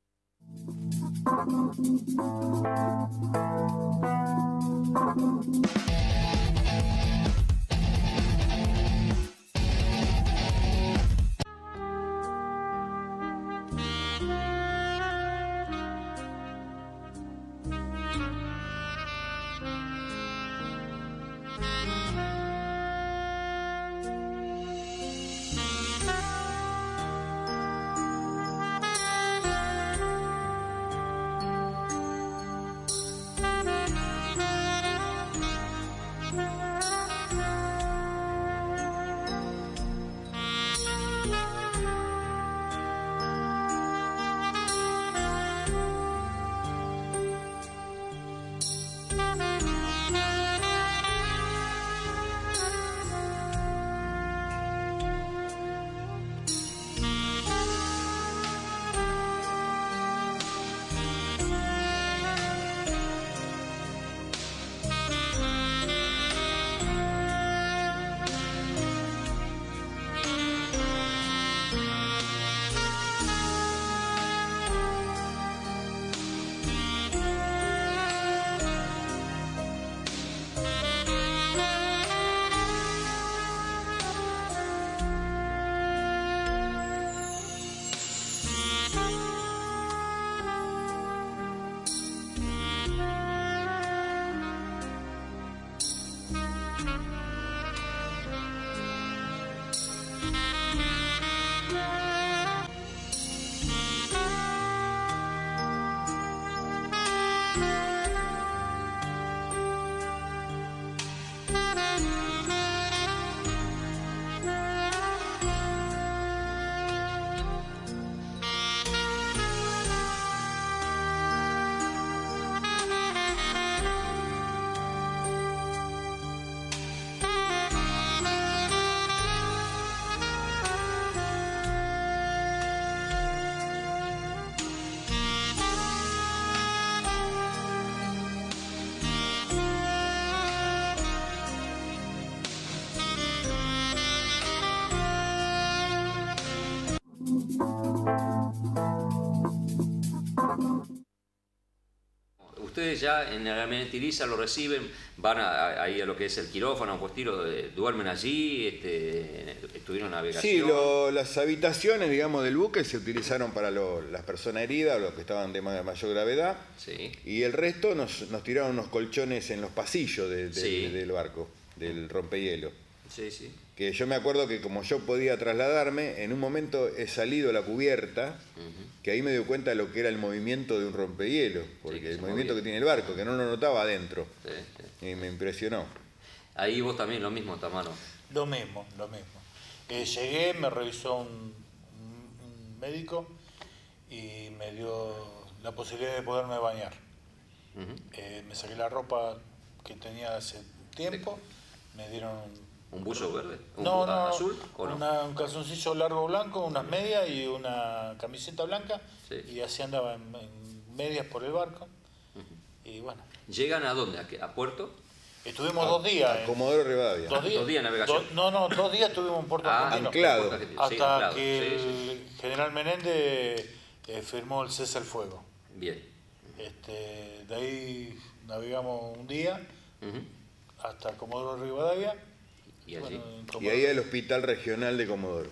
Ustedes ya en el Almirante Iriza lo reciben, van ahí a lo que es el quirófano, pues duermen allí, estuvieron en navegación. Sí, las habitaciones, digamos, del buque se utilizaron para las personas heridas, los que estaban de mayor gravedad, sí. Y el resto nos tiraron unos colchones en los pasillos del barco, del rompehielo. Sí, sí. Que yo me acuerdo que como yo podía trasladarme, en un momento he salido a la cubierta, que ahí me dio cuenta de lo que era el movimiento de un rompehielo, porque el movimiento que tiene el barco, que no lo notaba adentro, y me impresionó. Ahí vos también, lo mismo, Tamaro. Lo mismo. Llegué, me revisó un médico y me dio la posibilidad de poderme bañar. Me saqué la ropa que tenía hace tiempo, me dieron... ¿Un buzo verde? No, ¿Azul o no? Un calzoncillo largo blanco, unas medias y una camiseta blanca, sí. Y así andaba en medias por el barco. Y bueno. ¿Llegan a dónde? ¿A Puerto? Estuvimos 2 días. Comodoro Rivadavia. 2 días de navegación. 2 días estuvimos en Puerto Argentino. Anclado. Hasta que el general Menéndez firmó el cese al fuego. Bien. De ahí navegamos un día hasta Comodoro Rivadavia. Y allí. Y ahí al Hospital Regional de Comodoro.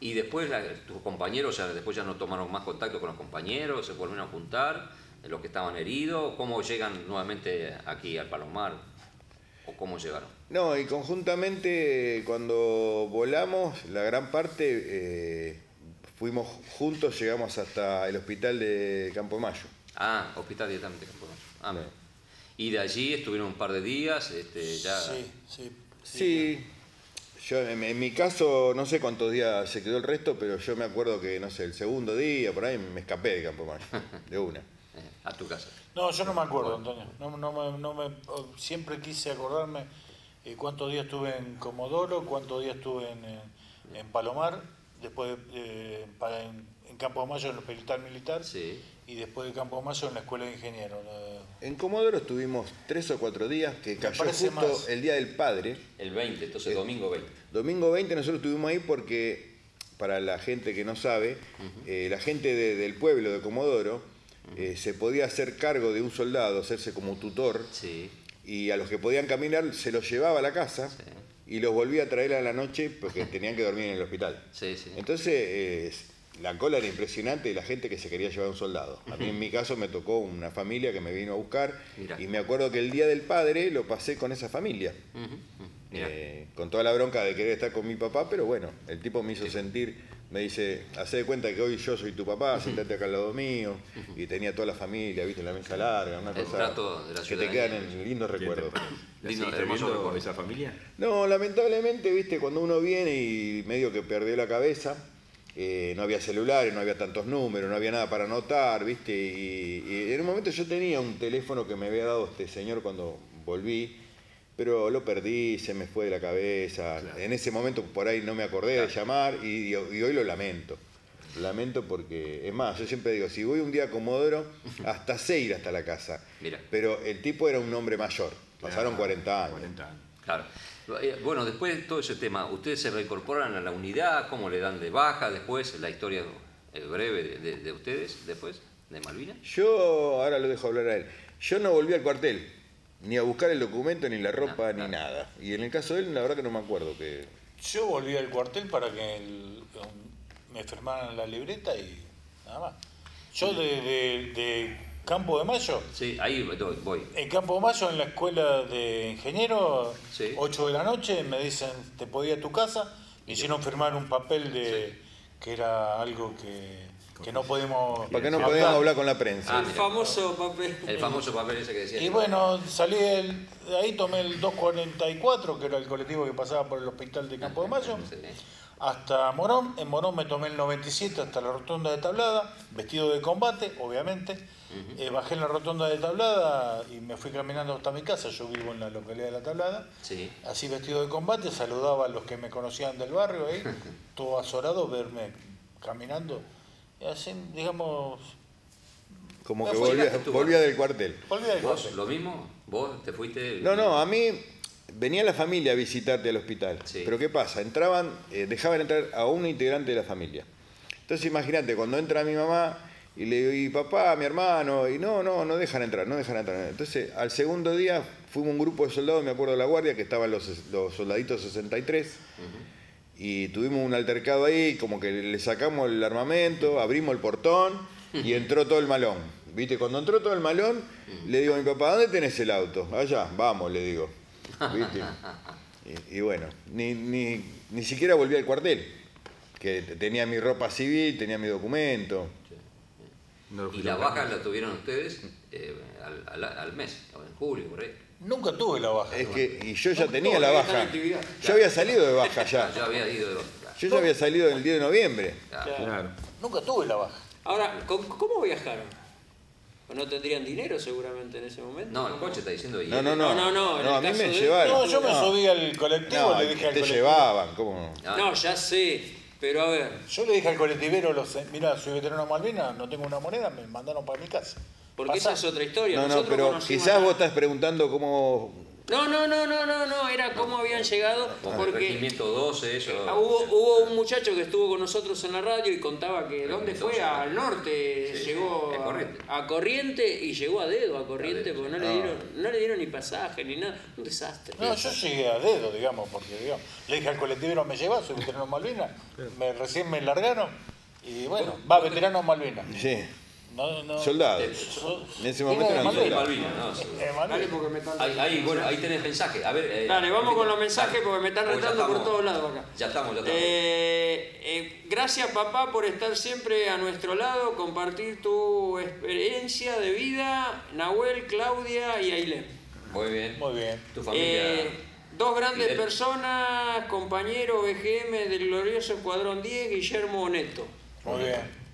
Y después tus compañeros, después ya no tomaron más contacto con los compañeros, se volvieron a juntar, los que estaban heridos. ¿Cómo llegan nuevamente aquí al Palomar? ¿O cómo llegaron? No, y conjuntamente cuando volamos, la gran parte fuimos juntos, llegamos hasta el hospital de Campo Mayo. Hospital directamente de Campo Mayo. Sí. Y de allí estuvieron un par de días, ya... Sí. Yo, en mi caso, no sé cuántos días se quedó el resto, pero yo me acuerdo que, no sé, el segundo día, por ahí me escapé de Campo Mayo, de una. A tu casa. No, yo no me acuerdo, Antonio. Siempre quise acordarme cuántos días estuve en Comodoro, cuántos días estuve en Palomar, después en Campo Mayo en el hospital militar, y después de Campo Mayo en la escuela de ingenieros. En Comodoro estuvimos 3 o 4 días, que cayó justo el Día del Padre. El 20, entonces domingo 20. Domingo 20 nosotros estuvimos ahí porque, para la gente que no sabe, la gente del pueblo de Comodoro se podía hacer cargo de un soldado, hacerse como tutor, y a los que podían caminar se los llevaba a la casa y los volvía a traer a la noche porque tenían que dormir en el hospital. Entonces la cola era impresionante de la gente que se quería llevar a un soldado. A mí en mi caso me tocó una familia que me vino a buscar. Y me acuerdo que el Día del Padre lo pasé con esa familia. Con toda la bronca de querer estar con mi papá, pero bueno, el tipo me hizo sentir, me dice, hacé de cuenta que hoy yo soy tu papá, sentate acá al lado mío, y tenía toda la familia, viste, en la mesa larga, una cosa que te quedan en lindos recuerdos. ¿Lindo esa familia? No, lamentablemente, viste, cuando uno viene y medio que perdió la cabeza, no había celulares, no había tantos números, no había nada para anotar, viste, y en un momento yo tenía un teléfono que me había dado este señor cuando volví, pero lo perdí, se me fue de la cabeza. En ese momento por ahí no me acordé de llamar y hoy lo lamento. Lamento porque, es más, yo siempre digo, si voy un día a Comodoro, hasta sé ir hasta la casa. Pero el tipo era un hombre mayor, pasaron 40 años. Claro. Bueno, después de todo ese tema, ¿ustedes se reincorporan a la unidad? ¿Cómo le dan de baja después? La historia breve de ustedes después, de Malvinas. Yo, ahora lo dejo hablar a él, yo no volví al cuartel. Ni a buscar el documento, ni la ropa, ni nada. Y en el caso de él, la verdad que no me acuerdo que... Yo volví al cuartel para que me firmaran la libreta y nada más. Yo de Campo de Mayo... Sí, ahí voy. En Campo de Mayo, en la escuela de ingenieros, 8 de la noche, me dicen, te podía ir a tu casa. Me hicieron firmar un papel que era algo que no podemos... Para que no podíamos hablar con la prensa. El famoso papel. El famoso papel ese que decía. Y bueno, salí de ahí, tomé el 244, que era el colectivo que pasaba por el hospital de Campo de Mayo, hasta Morón. En Morón me tomé el 97 hasta la rotonda de Tablada, vestido de combate, obviamente. Bajé en la rotonda de Tablada y me fui caminando hasta mi casa. Yo vivo en la localidad de La Tablada. Así vestido de combate, saludaba a los que me conocían del barrio ahí, todo azorado verme caminando. Así, digamos... Como que volvía del cuartel. ¿Vos lo mismo? ¿Vos te fuiste...? No, a mí venía la familia a visitarte al hospital. Pero ¿qué pasa? Dejaban entrar a un integrante de la familia. Entonces imagínate, cuando entra mi mamá y le digo, y papá, mi hermano, y no dejan entrar. Entonces al segundo día fuimos un grupo de soldados, me acuerdo de la guardia, que estaban los soldaditos 63, y tuvimos un altercado ahí, como que le sacamos el armamento, abrimos el portón y entró todo el malón. ¿Viste? Cuando entró todo el malón, le digo a mi papá, ¿dónde tenés el auto? Allá, vamos, le digo. ¿Viste? Y bueno, ni siquiera volví al cuartel, que tenía mi ropa civil, tenía mi documento. ¿Y la baja la tuvieron ustedes al mes, en julio, por ahí? Nunca tuve la baja. Y yo ya tenía la baja. Yo había salido de baja ya. Yo había ido de baja. Yo ya había salido el 10 de noviembre. Claro. Nunca tuve la baja. Ahora, ¿cómo viajaron? ¿No tendrían dinero seguramente en ese momento? No, el coche está diciendo... No, a mí me llevaron. No, yo me subí al colectivo, le dije al colectivo. Te llevaban, ¿cómo? No, ya sé. Pero a ver. Yo le dije al colectivero, mira, soy veterano de Malvinas, no tengo una moneda, me mandaron para mi casa. Porque esa es otra historia. No, Nosotros pero quizás vos estás preguntando cómo... No, era cómo habían llegado, porque Regimiento 12, eso. hubo un muchacho que estuvo con nosotros en la radio y contaba que ¿dónde fue? Al norte, Sí, llegó a Corriente y llegó a dedo a Corriente porque no le dieron ni pasaje ni nada, un desastre. No, yo llegué a dedo, digamos, porque le dije al colectivero, me llevas, soy veterano de Malvinas, recién me largaron y bueno, va veterano de Malvinas. Sí. No. Soldado. En ese momento eran soldados. Ahí tenés mensaje. A ver, dale, vamos con los mensajes porque me están retando por todos lados acá. Ya estamos. Gracias, papá, por estar siempre a nuestro lado, compartir tu experiencia de vida, Nahuel, Claudia y Ailén. Muy bien. Tu familia. Dos grandes personas, compañero BGM del glorioso Escuadrón 10, Guillermo Neto. Muy bien.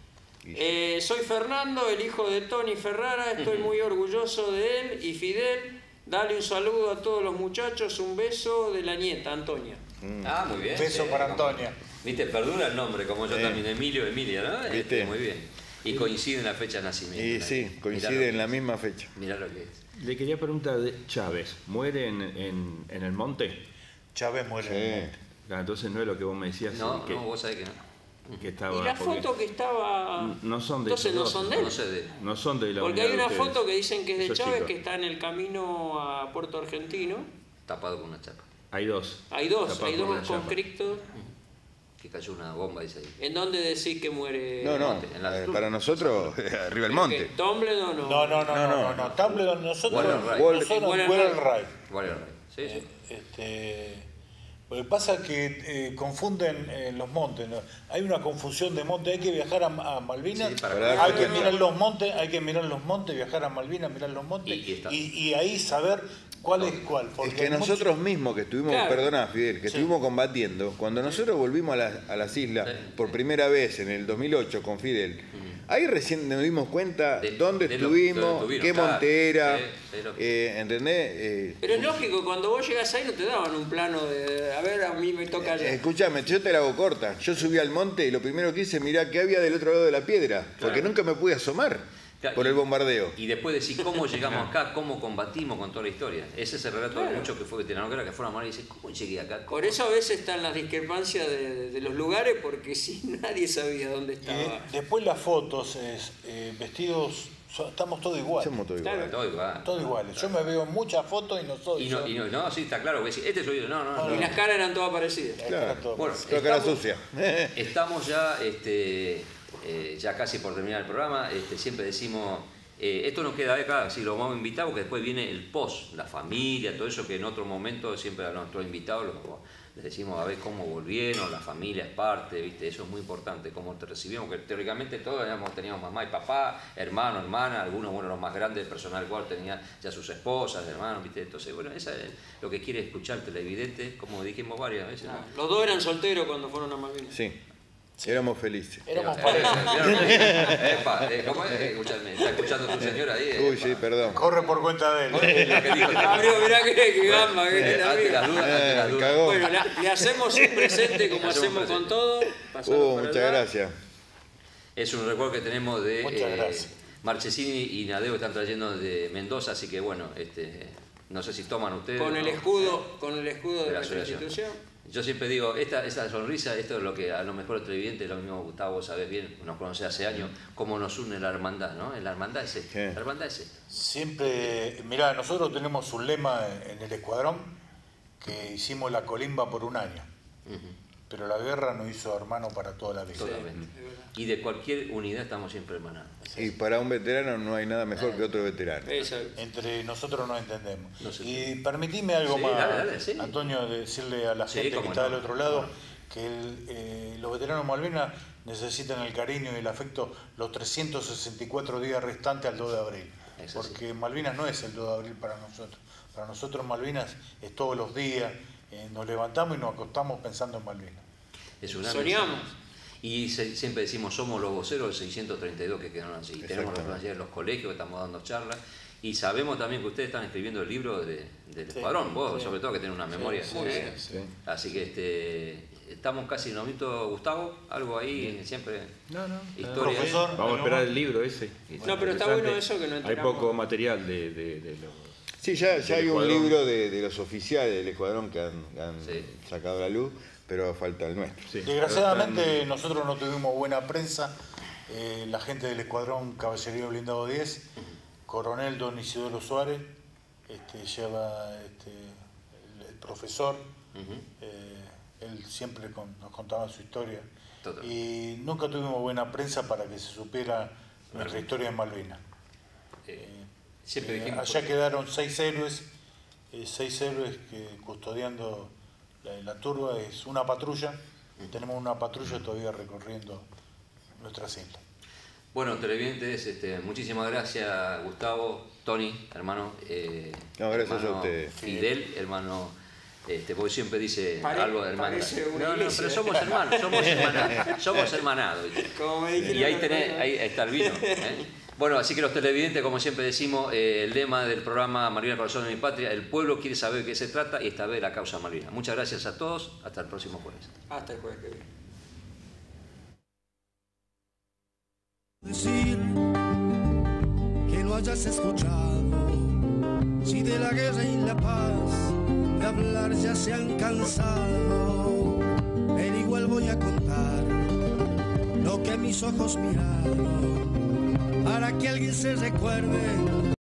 Soy Fernando, el hijo de Tony Ferrara, estoy muy orgulloso de él. Y Fidel, dale un saludo a todos los muchachos, un beso de la nieta, Antonia. Muy bien. Beso para Antonia. Viste, perdura el nombre, como yo también, Emilia, ¿no? ¿Viste? Muy bien. Y coincide en la fecha de nacimiento. Y sí, coincide en la misma fecha. Mirá lo que es. Le quería preguntar de Chávez, ¿muere en el monte? Chávez muere en el monte. Entonces no es lo que vos me decías. No, vos sabés que no. Que estaba, y la foto que estaba... No son de entonces no son de él. No son de la porque hay una unidad de foto que dicen que es de esos Chávez, chicos. que está en el camino a Puerto Argentino. Tapado con una chapa. Hay dos. Hay dos Tapado con una chapa. conscriptos. Que cayó una bomba, dice ahí. ¿En dónde decís que muere? Para nosotros, arriba del monte. ¿Tumbledon o no? No. Tumbledon nosotros Warrior Ray. Sí. Lo que pasa es que confunden los montes, ¿no? Hay una confusión de montes, hay que viajar a Malvinas, hay que mirar los montes, viajar a Malvinas, mirar los montes y ahí saber cuál es cuál. Es que nosotros mismos que estuvimos, perdona Fidel, que estuvimos combatiendo, cuando nosotros volvimos a las islas por primera vez en el 2008 con Fidel, ahí recién nos dimos cuenta de dónde estuvimos, qué monte era, ¿entendés? Pero es lógico, cuando vos llegás ahí no te daban un plano de, a ver, a mí me toca allá. Escuchame, yo te la hago corta. Yo subí al monte y lo primero que hice, mirá qué había del otro lado de la piedra, porque nunca me pude asomar por el bombardeo. Y después decir cómo llegamos acá, cómo combatimos con toda la historia. Ese es el relato de muchos que fue veterano guerra, que fueron a morir y dicen, ¿cómo llegué acá? Por eso a veces están las discrepancias de los lugares, porque si nadie sabía dónde estaba. Después las fotos, vestidos, estamos todos iguales. Somos todos iguales. Claro. Todos iguales. Yo me veo en muchas fotos y no soy. No, sí, está claro. Este soy yo. No. Y las caras eran todas parecidas. Claro. Bueno, cara sucia. Estamos ya, ya casi por terminar el programa. Siempre decimos, esto nos queda acá, si lo vamos a invitar, porque después viene el post, la familia, todo eso que en otro momento siempre a nuestros invitados les decimos a ver cómo volvieron, la familia es parte, ¿viste? Eso es muy importante, cómo te recibimos, que teóricamente todos teníamos mamá y papá, hermano, hermana, algunos, los más grandes del personal igual tenían ya sus esposas, hermanos, ¿viste? Entonces, eso es lo que quiere escuchar el televidente, como dijimos varias veces. ¿No? Los dos eran solteros cuando fueron a Malvinas. Sí. Éramos felices. Éramos pareja. ¿Cómo es? Escuchadme, ¿está escuchando tu señora ahí? Uy, sí, perdón. Corre por cuenta de él. Abrió, mirá que gamba. Ante las dudas. Bueno, le hacemos un presente como hacemos con todo. Muchas gracias. Es un recuerdo que tenemos de Marchesini y Nadeo, están trayendo de Mendoza, así que bueno, no sé si toman ustedes. Con el escudo de la institución. Yo siempre digo, esta sonrisa, esto es lo que a lo mejor el televidente, lo mismo Gustavo, vos sabés bien, nos conocés hace años, cómo nos une la hermandad, ¿no? La hermandad es esta. La hermandad es esta. Siempre, mirá, nosotros tenemos un lema en el escuadrón que hicimos la colimba por un año, pero la guerra nos hizo hermano para toda la vida. Totalmente. Y de cualquier unidad estamos siempre hermanados. Y para un veterano no hay nada mejor que otro veterano. Entre nosotros nos entendemos. Y permitime algo más, sí. Antonio, decirle a la gente que está del otro lado que los veteranos Malvinas necesitan el cariño y el afecto los 364 días restantes al 2 de abril. Porque Malvinas no es el 2 de abril para nosotros. Para nosotros Malvinas es todos los días. Nos levantamos y nos acostamos pensando en Malvinas. Soñamos. Y siempre decimos, somos los voceros del 632 que quedaron así. Tenemos los colegios que estamos dando charlas. Y sabemos también que ustedes están escribiendo el libro del escuadrón. Vos, sobre todo, que tienen una memoria muy bien. Así que estamos casi en el momento, Gustavo, algo ahí, siempre historia. Profesor, vamos a esperar el libro ese. No, pero está bueno eso que no Hay enteramos. poco material de los... Sí, ya hay un libro de los oficiales del escuadrón que han sacado a la luz, pero falta el nuestro. Sí. Desgraciadamente nosotros no tuvimos buena prensa. La gente del escuadrón Caballería Blindado 10, Coronel Don Isidoro Suárez, lleva el profesor, él siempre nos contaba su historia. Total. Y nunca tuvimos buena prensa para que se supiera nuestra historia en Malvinas. Allá quedaron 6 héroes que custodiando la turba, es una patrulla. Tenemos una patrulla todavía recorriendo nuestras islas. Bueno, televidentes, muchísimas gracias, Gustavo, Tony, hermano. Gracias a ustedes. Fidel, hermano. Porque siempre dice algo de hermano. No, pero somos hermanos, somos hermanados. Como me dijeron, Y ahí está el vino. Bueno, así que los televidentes, como siempre decimos, el lema del programa Malvinas Corazón de mi Patria, el pueblo quiere saber de qué se trata y esta vez la causa Malvinas. Muchas gracias a todos, hasta el próximo jueves. Hasta el jueves que viene. Decir que lo hayas escuchado, si de la guerra y la paz de hablar ya se han cansado, pero igual voy a contar lo que mis ojos miraron, para que alguien se recuerde